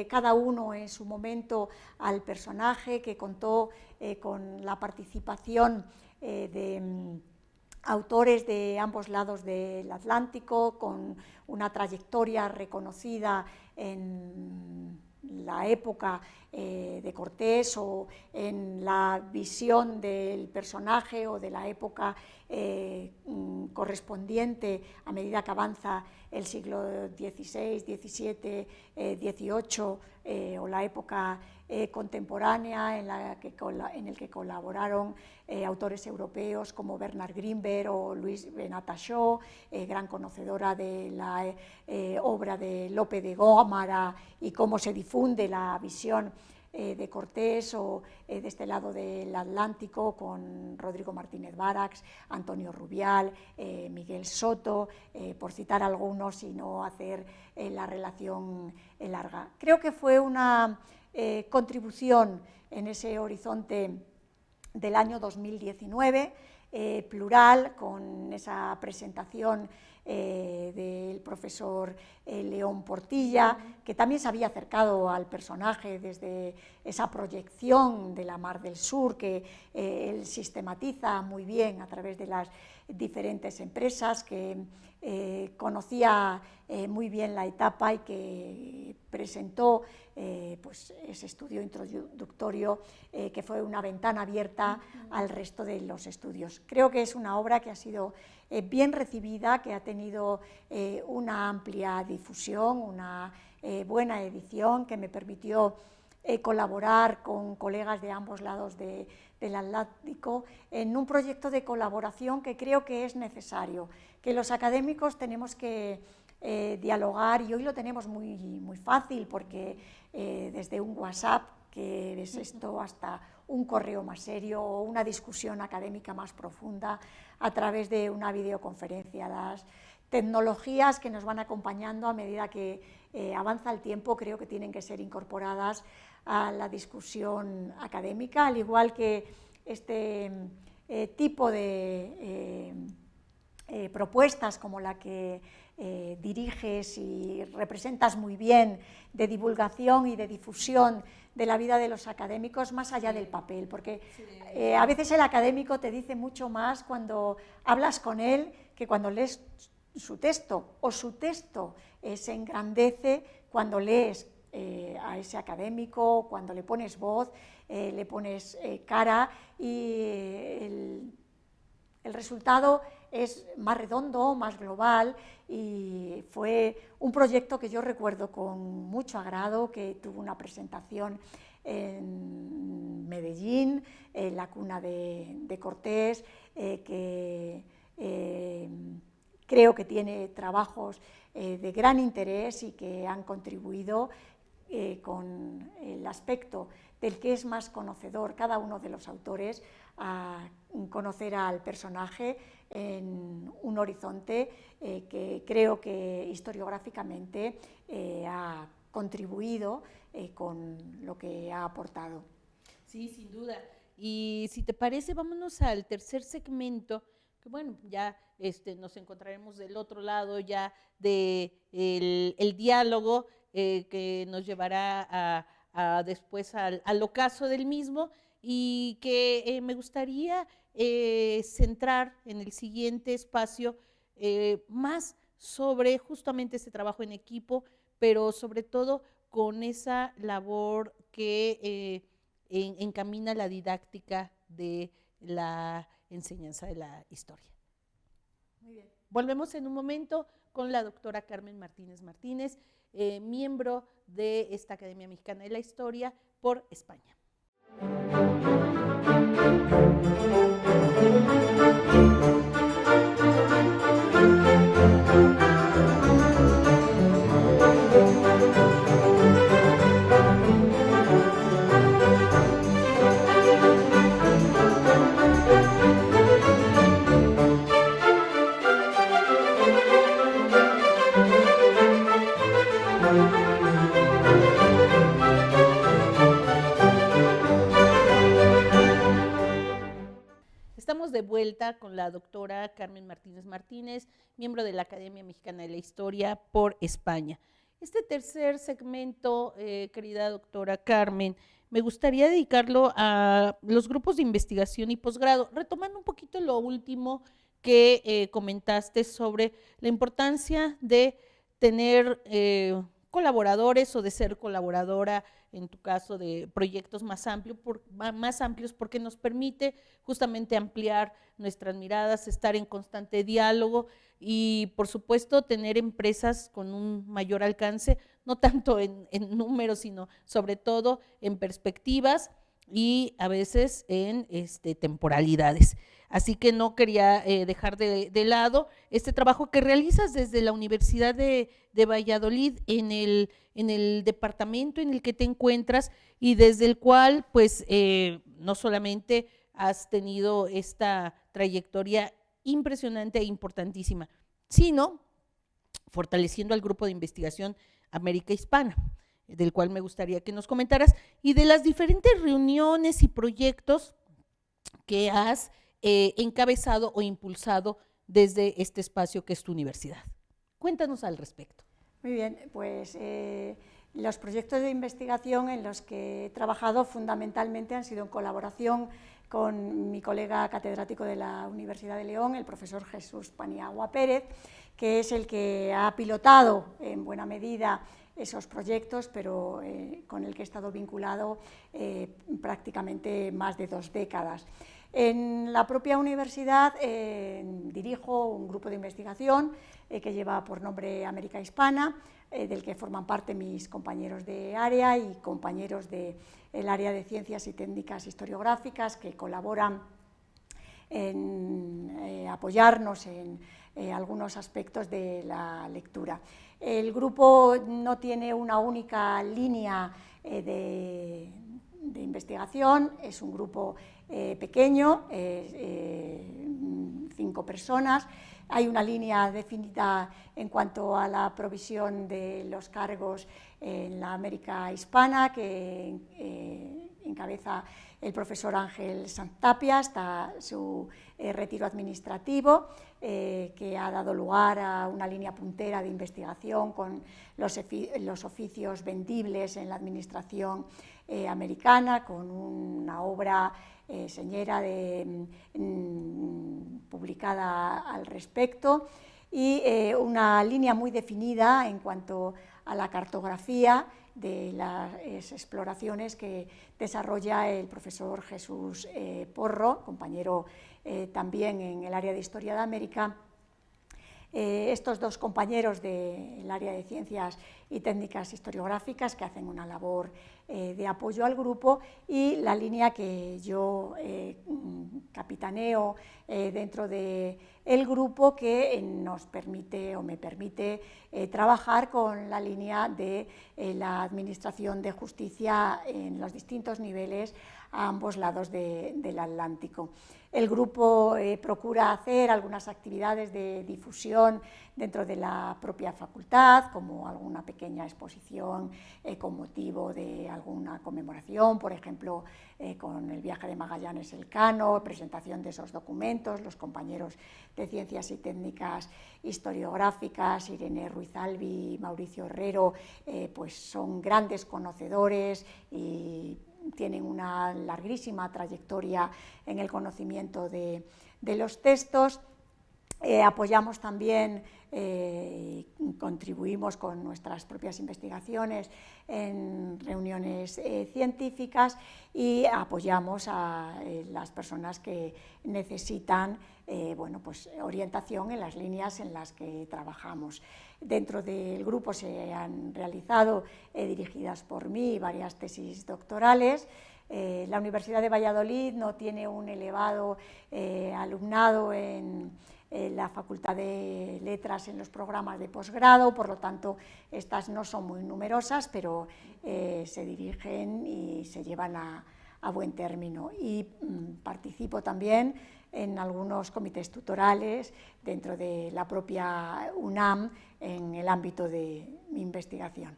cada uno en su momento al personaje, que contó con la participación de autores de ambos lados del Atlántico, con una trayectoria reconocida en la época de Cortés o en la visión del personaje o de la época correspondiente a medida que avanza el siglo XVI, XVII, XVIII o la época contemporánea en el que colaboraron autores europeos como Bernard Grimberg o Louise Benata Shaw, gran conocedora de la obra de Lope de Gómara y cómo se difunde la visión de Cortés, o de este lado del Atlántico con Rodrigo Martínez Varax, Antonio Rubial, Miguel Soto, por citar algunos y no hacer la relación larga. Creo que fue una contribución en ese horizonte del año 2019, plural, con esa presentación del profesor León Portilla, que también se había acercado al personaje desde esa proyección de la Mar del Sur que él sistematiza muy bien a través de las diferentes empresas, que conocía muy bien la etapa y que presentó pues ese estudio introductorio que fue una ventana abierta al resto de los estudios. Creo que es una obra que ha sido bien recibida, que ha tenido una amplia difusión, una buena edición, que me permitió colaborar con colegas de ambos lados del Atlántico en un proyecto de colaboración que creo que es necesario, que los académicos tenemos que dialogar, y hoy lo tenemos muy fácil, porque desde un WhatsApp, que es esto, hasta un correo más serio o una discusión académica más profunda a través de una videoconferencia. Las tecnologías que nos van acompañando a medida que avanza el tiempo creo que tienen que ser incorporadas a la discusión académica, al igual que este tipo de propuestas como la que diriges y representas muy bien, de divulgación y de difusión de la vida de los académicos más allá del papel, porque a veces el académico te dice mucho más cuando hablas con él que cuando lees su texto, o su texto se engrandece cuando lees a ese académico, cuando le pones voz, le pones cara, y el resultado es más redondo, más global, y fue un proyecto que yo recuerdo con mucho agrado, que tuvo una presentación en Medellín, en la cuna de Cortés, que creo que tiene trabajos de gran interés y que han contribuido con el aspecto del que es más conocedor cada uno de los autores a conocer al personaje en un horizonte que creo que historiográficamente ha contribuido con lo que ha aportado. Sí, sin duda. Y si te parece, vámonos al tercer segmento, que bueno, ya nos encontraremos del otro lado ya de el diálogo que nos llevará a después al ocaso del mismo, y que me gustaría centrar en el siguiente espacio más sobre justamente ese trabajo en equipo, pero sobre todo con esa labor que encamina la didáctica de la enseñanza de la historia. Muy bien. Volvemos en un momento con la doctora Carmen Martínez Martínez, miembro de esta Academia Mexicana de la Historia por España. vuelta con la doctora Carmen Martínez Martínez, miembro de la Academia Mexicana de la Historia por España. Este tercer segmento, querida doctora Carmen, me gustaría dedicarlo a los grupos de investigación y posgrado, retomando un poquito lo último que comentaste sobre la importancia de tener colaboradores o de ser colaboradora, en tu caso de proyectos más amplios, porque nos permite justamente ampliar nuestras miradas, estar en constante diálogo y por supuesto tener empresas con un mayor alcance, no tanto en números, sino sobre todo en perspectivas y a veces en temporalidades. Así que no quería dejar de lado este trabajo que realizas desde la Universidad de Valladolid en el departamento en el que te encuentras y desde el cual pues no solamente has tenido esta trayectoria impresionante e importantísima, sino fortaleciendo al grupo de investigación América Hispana, del cual me gustaría que nos comentaras, y de las diferentes reuniones y proyectos que has encabezado o impulsado desde este espacio que es tu universidad. Cuéntanos al respecto. Muy bien, pues los proyectos de investigación en los que he trabajado fundamentalmente han sido en colaboración con mi colega catedrático de la Universidad de León, el profesor Jesús Paniagua Pérez, que es el que ha pilotado en buena medida esos proyectos, pero con el que he estado vinculado prácticamente más de 2 décadas. En la propia universidad dirijo un grupo de investigación que lleva por nombre América Hispana, del que forman parte mis compañeros de área y compañeros del área de Ciencias y Técnicas Historiográficas que colaboran en apoyarnos en algunos aspectos de la lectura. El grupo no tiene una única línea de investigación, es un grupo pequeño, 5 personas. Hay una línea definida en cuanto a la provisión de los cargos en la América Hispana, que encabeza el profesor Ángel Santapia hasta su retiro administrativo, que ha dado lugar a una línea puntera de investigación con los oficios vendibles en la administración americana, con una obra señera publicada al respecto y una línea muy definida en cuanto a la cartografía de las exploraciones que desarrolla el profesor Jesús Porro, compañero también en el área de Historia de América. Estos 2 compañeros del área de Ciencias y Técnicas Historiográficas que hacen una labor de apoyo al grupo y la línea que yo capitaneo dentro del grupo que nos permite o me permite trabajar con la línea de la Administración de Justicia en los distintos niveles a ambos lados del Atlántico. El grupo procura hacer algunas actividades de difusión dentro de la propia facultad, como alguna pequeña exposición con motivo de alguna conmemoración, por ejemplo, con el viaje de Magallanes Elcano, presentación de esos documentos. Los compañeros de Ciencias y Técnicas Historiográficas, Irene Ruiz Albi y Mauricio Herrero, pues son grandes conocedores y tienen una larguísima trayectoria en el conocimiento de los textos. Apoyamos también, contribuimos con nuestras propias investigaciones en reuniones científicas y apoyamos a las personas que necesitan bueno, pues, orientación en las líneas en las que trabajamos. Dentro del grupo se han realizado, dirigidas por mí, varias tesis doctorales. La Universidad de Valladolid no tiene un elevado alumnado en la Facultad de Letras en los programas de posgrado, por lo tanto, estas no son muy numerosas, pero se dirigen y se llevan a buen término. Y participo también en algunos comités tutorales dentro de la propia UNAM en el ámbito de mi investigación.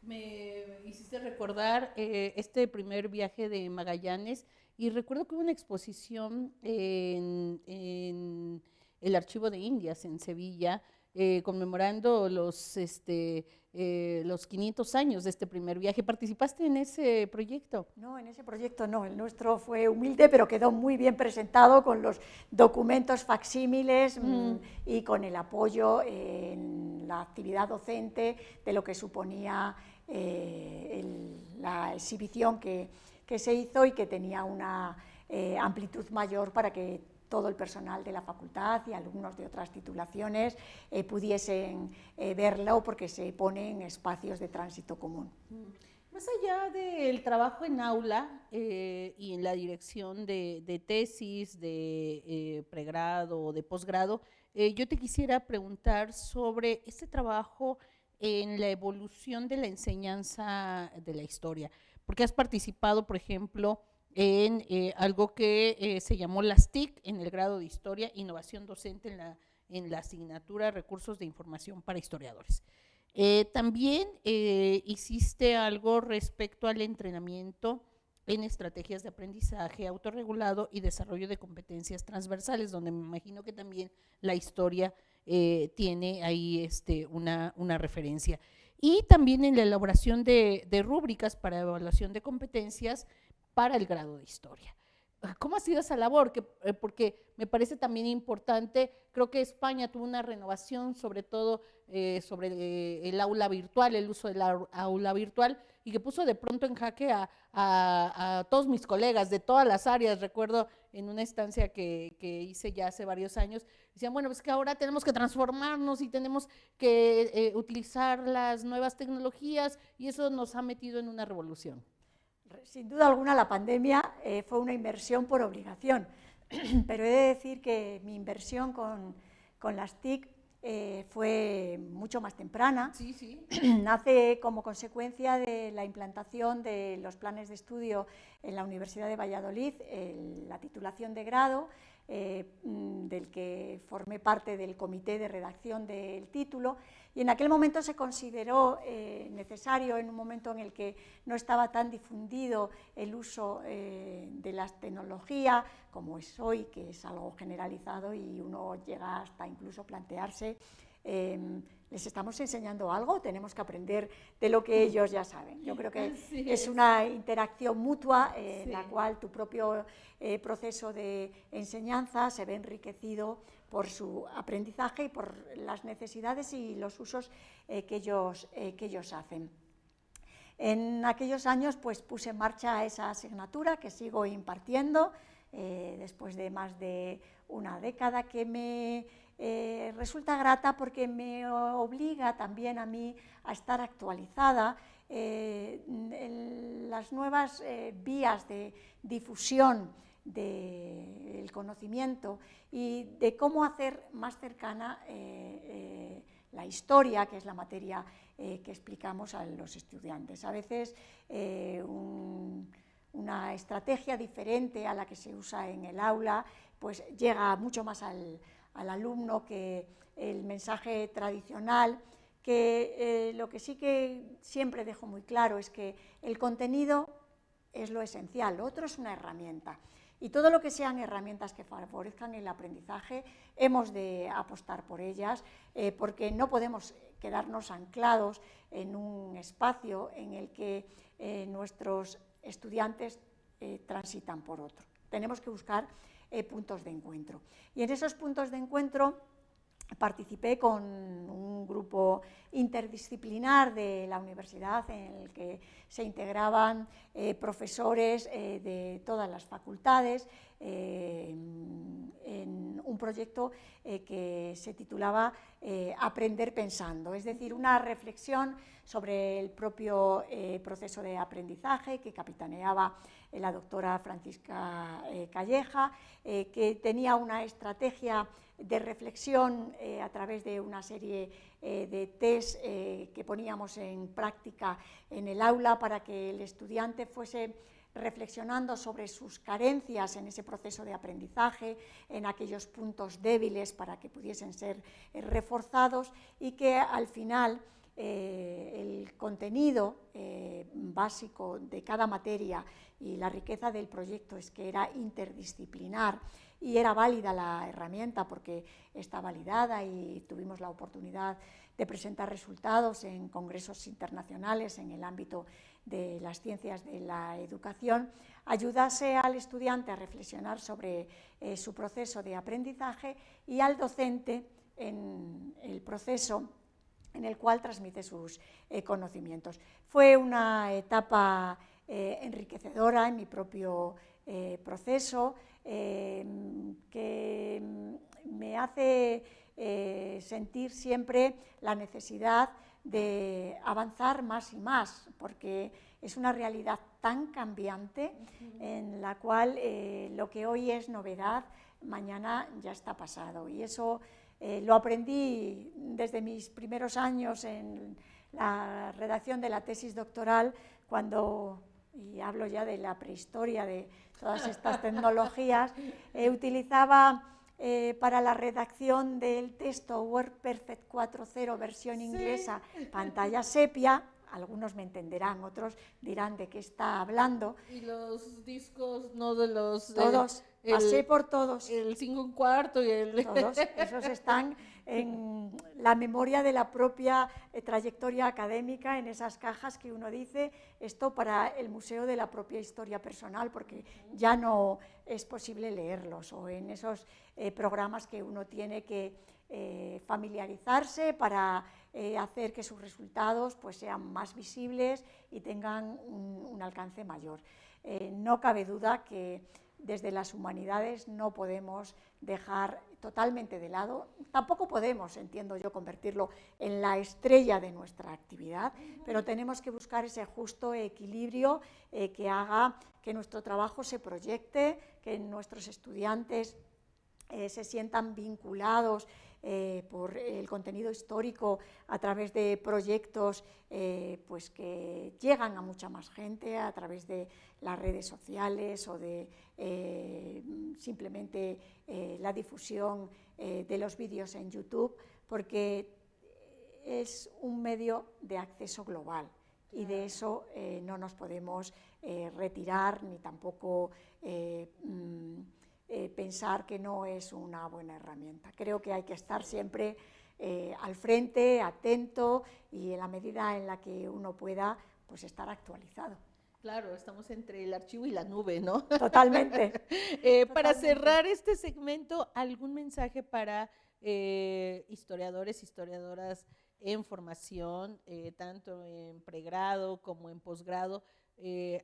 Me hiciste recordar este primer viaje de Magallanes y recuerdo que hubo una exposición en el Archivo de Indias en Sevilla, conmemorando los 500 años de este primer viaje. ¿Participaste en ese proyecto? No, en ese proyecto no, el nuestro fue humilde, pero quedó muy bien presentado con los documentos facsímiles y con el apoyo en la actividad docente de lo que suponía la exhibición que se hizo y que tenía una amplitud mayor para que todo el personal de la facultad y alumnos de otras titulaciones pudiesen verlo, porque se pone en espacios de tránsito común. Más allá del trabajo en aula y en la dirección de tesis, de pregrado o de posgrado, yo te quisiera preguntar sobre este trabajo en la evolución de la enseñanza de la historia, porque has participado, por ejemplo, en algo que se llamó las TIC en el grado de Historia, Innovación Docente en la asignatura Recursos de Información para Historiadores. También hiciste algo respecto al entrenamiento en estrategias de aprendizaje autorregulado y desarrollo de competencias transversales, donde me imagino que también la historia tiene ahí una referencia. Y también en la elaboración de rúbricas para evaluación de competencias para el grado de historia. ¿Cómo ha sido esa labor? Porque me parece también importante. Creo que España tuvo una renovación, sobre todo sobre el aula virtual, el uso del aula virtual, y que puso de pronto en jaque a todos mis colegas de todas las áreas. Recuerdo en una estancia que hice ya hace varios años, decían, bueno, pues que ahora tenemos que transformarnos y tenemos que utilizar las nuevas tecnologías, y eso nos ha metido en una revolución. Sin duda alguna la pandemia fue una inversión por obligación, pero he de decir que mi inversión con las TIC fue mucho más temprana. Sí, sí. Nace como consecuencia de la implantación de los planes de estudio en la Universidad de Valladolid, la titulación de grado, del que formé parte del comité de redacción del título, y en aquel momento se consideró necesario, en un momento en el que no estaba tan difundido el uso de la tecnología como es hoy, que es algo generalizado y uno llega hasta incluso plantearse, ¿les estamos enseñando algo? ¿Tenemos que aprender de lo que ellos ya saben? Yo creo que es una interacción mutua en la cual tu propio proceso de enseñanza se ve enriquecido por su aprendizaje y por las necesidades y los usos que ellos hacen. En aquellos años pues puse en marcha esa asignatura que sigo impartiendo después de más de una década, que me resulta grata porque me obliga también a mí a estar actualizada en las nuevas vías de difusión del conocimiento y de cómo hacer más cercana la historia, que es la materia que explicamos a los estudiantes. A veces una estrategia diferente a la que se usa en el aula pues llega mucho más al alumno que el mensaje tradicional, que lo que sí que siempre dejo muy claro es que el contenido es lo esencial, lo otro es una herramienta. Y todo lo que sean herramientas que favorezcan el aprendizaje, hemos de apostar por ellas, porque no podemos quedarnos anclados en un espacio en el que nuestros estudiantes transitan por otro. Tenemos que buscar puntos de encuentro. Y en esos puntos de encuentro participé con un grupo interdisciplinar de la universidad en el que se integraban profesores de todas las facultades en un proyecto que se titulaba Aprender pensando, es decir, una reflexión sobre el propio proceso de aprendizaje que capitaneaba la doctora Francisca Calleja, que tenía una estrategia de reflexión a través de una serie de test que poníamos en práctica en el aula para que el estudiante fuese reflexionando sobre sus carencias en ese proceso de aprendizaje, en aquellos puntos débiles para que pudiesen ser reforzados y que al final el contenido básico de cada materia y la riqueza del proyecto es que era interdisciplinar y era válida la herramienta porque está validada y tuvimos la oportunidad de presentar resultados en congresos internacionales en el ámbito de las ciencias de la educación, ayudase al estudiante a reflexionar sobre su proceso de aprendizaje y al docente en el proceso en el cual transmite sus conocimientos. Fue una etapa enriquecedora en mi propio proceso que me hace sentir siempre la necesidad de avanzar más y más, porque es una realidad tan cambiante en la cual lo que hoy es novedad, mañana ya está pasado. Y eso lo aprendí desde mis primeros años en la redacción de la tesis doctoral, cuando, y hablo ya de la prehistoria de todas estas tecnologías, utilizaba para la redacción del texto WordPerfect 4.0 versión inglesa, pantalla sepia. Algunos me entenderán, otros dirán de qué está hablando. Y los discos, no de los... Todos, pasé por todos. El 5 1/4 y el... Todos, esos están en la memoria de la propia trayectoria académica, en esas cajas que uno dice, esto para el museo de la propia historia personal, porque ya no es posible leerlos, o en esos programas que uno tiene que familiarizarse para hacer que sus resultados pues, sean más visibles y tengan un alcance mayor. No cabe duda que desde las humanidades no podemos dejar totalmente de lado, tampoco podemos, entiendo yo, convertirlo en la estrella de nuestra actividad, pero tenemos que buscar ese justo equilibrio que haga que nuestro trabajo se proyecte, que nuestros estudiantes se sientan vinculados por el contenido histórico a través de proyectos pues que llegan a mucha más gente a través de las redes sociales o de simplemente la difusión de los vídeos en YouTube, porque es un medio de acceso global y de eso no nos podemos retirar ni tampoco pensar que no es una buena herramienta. Creo que hay que estar siempre al frente, atento y en la medida en la que uno pueda, pues estar actualizado. Claro, estamos entre el archivo y la nube, ¿no? Totalmente. Para cerrar este segmento, ¿algún mensaje para historiadores, historiadoras en formación, tanto en pregrado como en posgrado?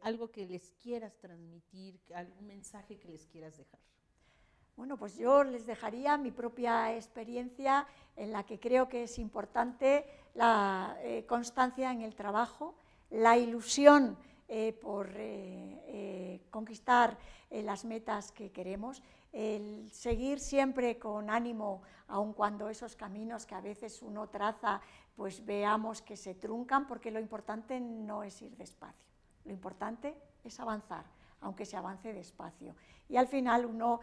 Algo que les quieras transmitir, algún mensaje que les quieras dejar. Bueno, pues yo les dejaría mi propia experiencia en la que creo que es importante la constancia en el trabajo, la ilusión por conquistar las metas que queremos, el seguir siempre con ánimo, aun cuando esos caminos que a veces uno traza, pues veamos que se truncan, porque lo importante no es ir despacio, lo importante es avanzar, aunque se avance despacio. Y al final uno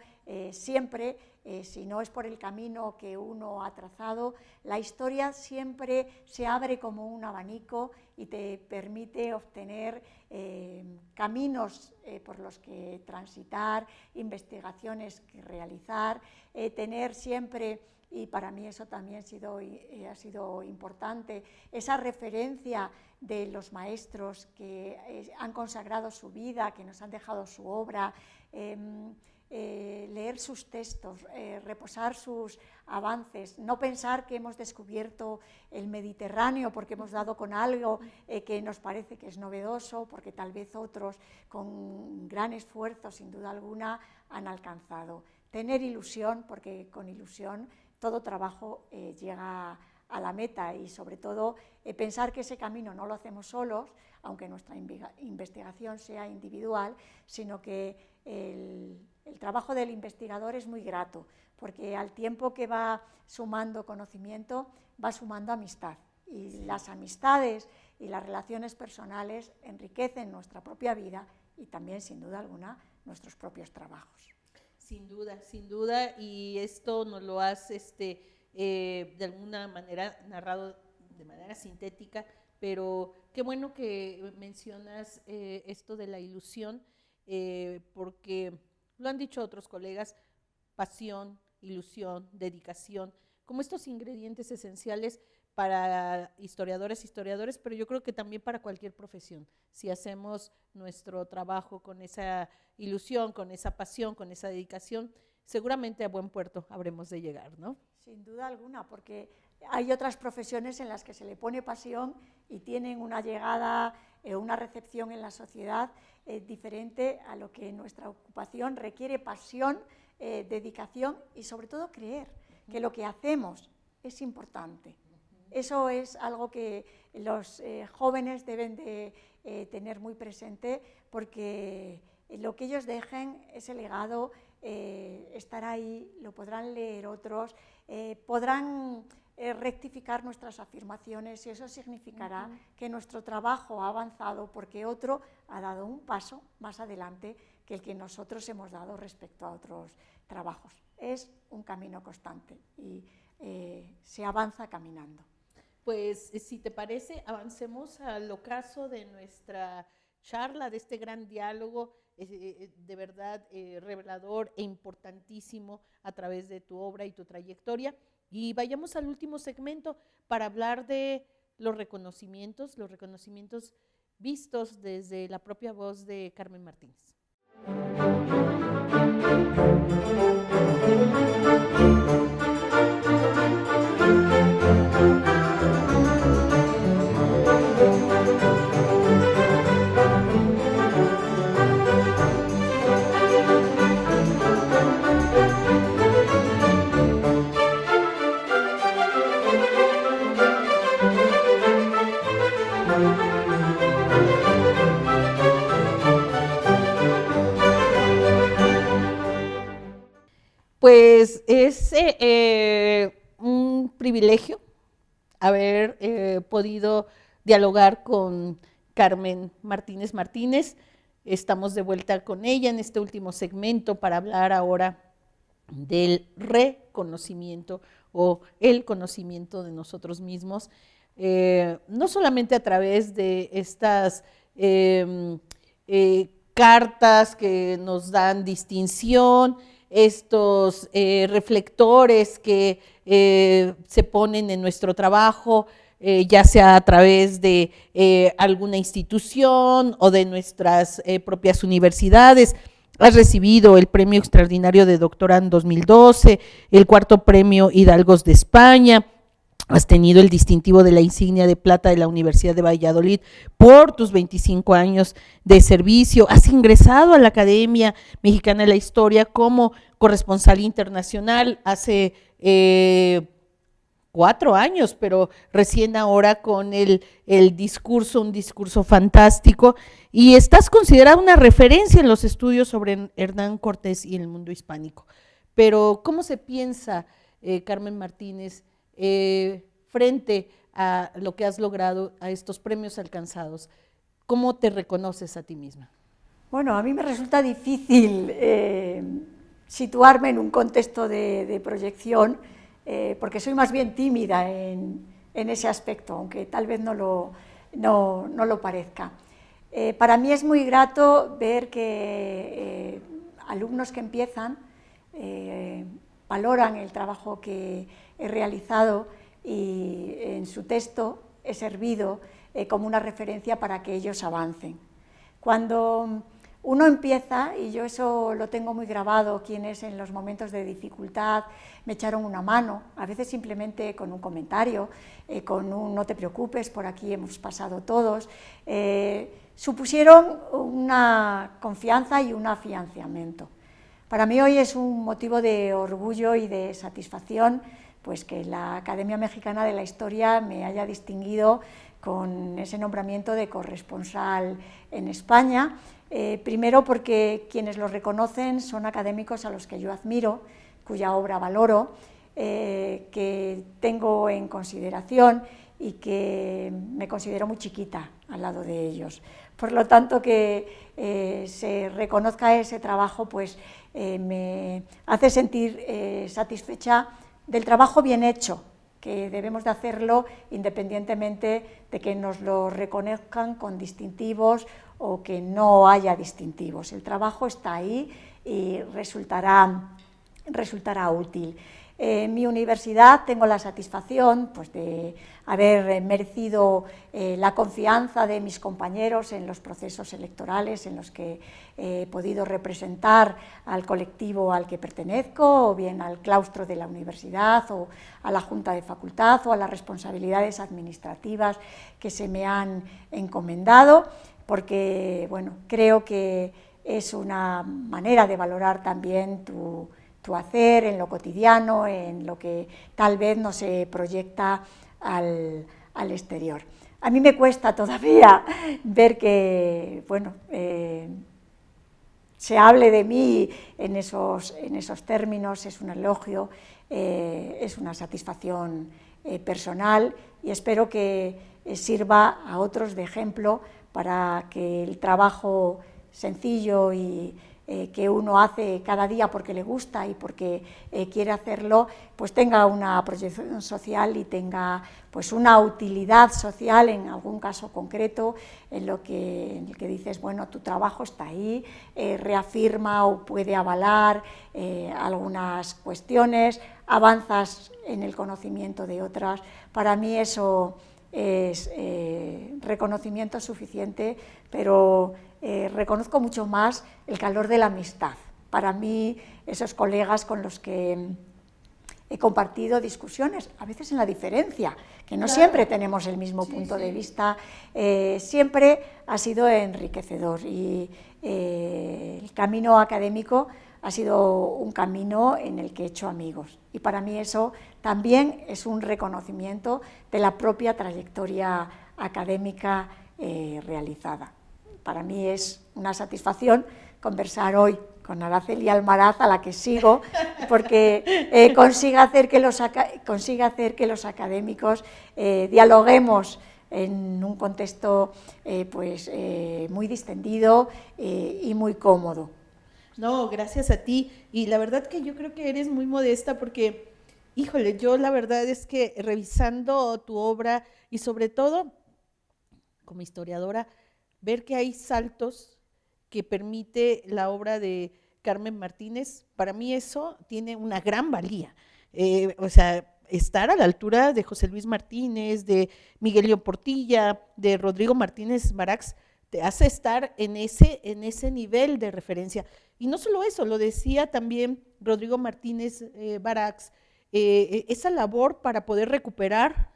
siempre, si no es por el camino que uno ha trazado, la historia siempre se abre como un abanico y te permite obtener caminos por los que transitar, investigaciones que realizar, tener siempre, y para mí eso también ha sido importante, esa referencia de los maestros que han consagrado su vida, que nos han dejado su obra, leer sus textos, reposar sus avances, no pensar que hemos descubierto el Mediterráneo porque hemos dado con algo que nos parece que es novedoso, porque tal vez otros con gran esfuerzo, sin duda alguna, han alcanzado. Tener ilusión, porque con ilusión todo trabajo llega a la meta, y sobre todo pensar que ese camino no lo hacemos solos, aunque nuestra investigación sea individual, sino que el trabajo del investigador es muy grato, porque al tiempo que va sumando conocimiento, va sumando amistad, y las amistades y las relaciones personales enriquecen nuestra propia vida y también, sin duda alguna, nuestros propios trabajos. Sin duda, y esto nos lo has de alguna manera narrado de manera sintética, pero qué bueno que mencionas esto de la ilusión, porque lo han dicho otros colegas, pasión, ilusión, dedicación, como estos ingredientes esenciales para historiadores, pero yo creo que también para cualquier profesión. Si hacemos nuestro trabajo con esa ilusión, con esa pasión, con esa dedicación, seguramente a buen puerto habremos de llegar, ¿no? Sin duda alguna, porque hay otras profesiones en las que se le pone pasión y tienen una llegada, una recepción en la sociedad diferente a lo que nuestra ocupación requiere: pasión, dedicación y sobre todo creer que lo que hacemos es importante. Eso es algo que los jóvenes deben de tener muy presente, porque lo que ellos dejen, ese legado, estará ahí, lo podrán leer otros, podrán rectificar nuestras afirmaciones, y eso significará que nuestro trabajo ha avanzado porque otro ha dado un paso más adelante que el que nosotros hemos dado respecto a otros trabajos. Es un camino constante y se avanza caminando. Pues si te parece, avancemos al ocaso de nuestra charla, de este gran diálogo, de verdad revelador e importantísimo a través de tu obra y tu trayectoria. Y vayamos al último segmento para hablar de los reconocimientos vistos desde la propia voz de Carmen Martínez. Pues es un privilegio haber podido dialogar con Carmen Martínez Martínez. Estamos de vuelta con ella en este último segmento para hablar ahora del reconocimiento o el conocimiento de nosotros mismos, no solamente a través de estas cartas que nos dan distinción, estos reflectores que se ponen en nuestro trabajo, ya sea a través de alguna institución o de nuestras propias universidades. Has recibido el Premio Extraordinario de Doctorado en 2012, el cuarto Premio Hidalgos de España, has tenido el distintivo de la insignia de plata de la Universidad de Valladolid por tus 25 años de servicio, has ingresado a la Academia Mexicana de la Historia como corresponsal internacional hace 4 años, pero recién ahora con un discurso fantástico, y estás considerada una referencia en los estudios sobre Hernán Cortés y el mundo hispánico. Pero, ¿cómo se piensa, Carmen Martínez, frente a lo que has logrado, a estos premios alcanzados? ¿Cómo te reconoces a ti misma? Bueno, a mí me resulta difícil situarme en un contexto de proyección, porque soy más bien tímida en ese aspecto, aunque tal vez no lo parezca. Para mí es muy grato ver que alumnos que empiezan valoran el trabajo que he realizado, y en su texto he servido como una referencia para que ellos avancen. Cuando uno empieza, y yo eso lo tengo muy grabado, quienes en los momentos de dificultad me echaron una mano, a veces simplemente con un comentario, con un no te preocupes, por aquí hemos pasado todos, supusieron una confianza y un afianzamiento. Para mí hoy es un motivo de orgullo y de satisfacción, pues que la Academia Mexicana de la Historia me haya distinguido con ese nombramiento de corresponsal en España, primero porque quienes lo reconocen son académicos a los que yo admiro, cuya obra valoro, que tengo en consideración y que me considero muy chiquita al lado de ellos. Por lo tanto, que se reconozca ese trabajo, pues me hace sentir satisfecha del trabajo bien hecho que debemos de hacerlo independientemente de que nos lo reconozcan con distintivos o que no haya distintivos. El trabajo está ahí y resultará útil. En mi universidad tengo la satisfacción pues, de haber merecido la confianza de mis compañeros en los procesos electorales en los que he podido representar al colectivo al que pertenezco, o bien al claustro de la universidad, o a la junta de facultad, o a las responsabilidades administrativas que se me han encomendado, porque bueno, creo que es una manera de valorar también tu hacer en lo cotidiano, en lo que tal vez no se proyecta al exterior. A mí me cuesta todavía ver que, bueno, se hable de mí en esos términos, es un elogio, es una satisfacción personal, y espero que sirva a otros de ejemplo para que el trabajo sencillo y que uno hace cada día porque le gusta y porque quiere hacerlo, pues tenga una proyección social y tenga pues una utilidad social en algún caso concreto, en el que dices, bueno, tu trabajo está ahí, reafirma o puede avalar algunas cuestiones, avanzas en el conocimiento de otras. Para mí eso es reconocimiento suficiente, pero reconozco mucho más el calor de la amistad. Para mí, esos colegas con los que he compartido discusiones, a veces en la diferencia, que no siempre tenemos el mismo punto de vista, siempre ha sido enriquecedor, y el camino académico ha sido un camino en el que he hecho amigos, y para mí eso también es un reconocimiento de la propia trayectoria académica realizada. Para mí es una satisfacción conversar hoy con Araceli Almaraz, a la que sigo, porque consigue hacer que los académicos dialoguemos en un contexto muy distendido y muy cómodo. No, gracias a ti, y la verdad que yo creo que eres muy modesta porque, híjole, yo la verdad es que revisando tu obra y sobre todo como historiadora, ver que hay saltos que permite la obra de Carmen Martínez, para mí eso tiene una gran valía. O sea, estar a la altura de José Luis Martínez, de Miguel León Portilla, de Rodrigo Martínez Barax, te hace estar en ese nivel de referencia. Y no solo eso, lo decía también Rodrigo Martínez Barax, esa labor para poder recuperar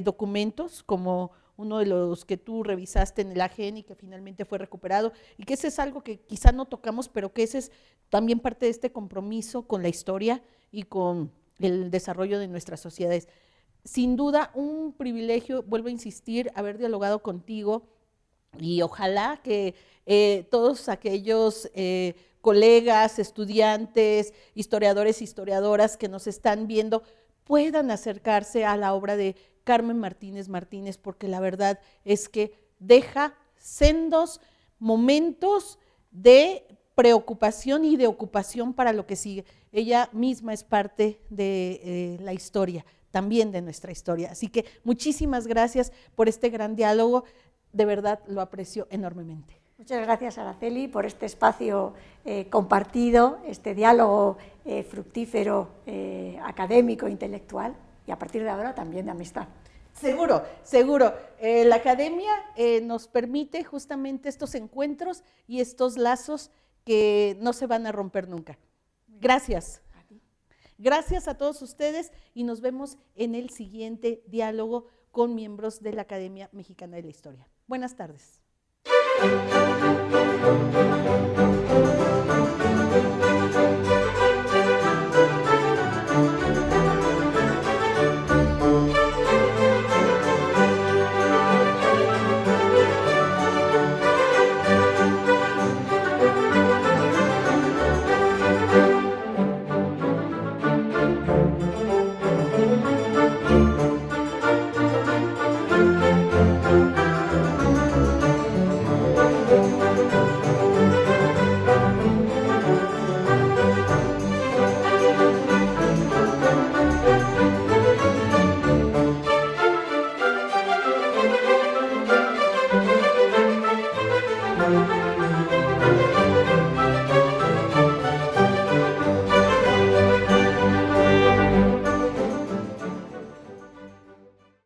documentos como uno de los que tú revisaste en el AGN y que finalmente fue recuperado, y que ese es algo que quizá no tocamos, pero que ese es también parte de este compromiso con la historia y con el desarrollo de nuestras sociedades. Sin duda, un privilegio, vuelvo a insistir, haber dialogado contigo, y ojalá que todos aquellos colegas, estudiantes, historiadores, historiadoras que nos están viendo puedan acercarse a la obra de Carmen Martínez Martínez, porque la verdad es que deja sendos momentos de preocupación y de ocupación para lo que sigue. Ella misma es parte de la historia, también de nuestra historia. Así que muchísimas gracias por este gran diálogo, de verdad lo aprecio enormemente. Muchas gracias, Araceli, por este espacio compartido, este diálogo fructífero, académico, intelectual, y a partir de ahora también de amistad. Seguro, seguro. La academia nos permite justamente estos encuentros y estos lazos que no se van a romper nunca. Gracias. Gracias a todos ustedes y nos vemos en el siguiente diálogo con miembros de la Academia Mexicana de la Historia. Buenas tardes.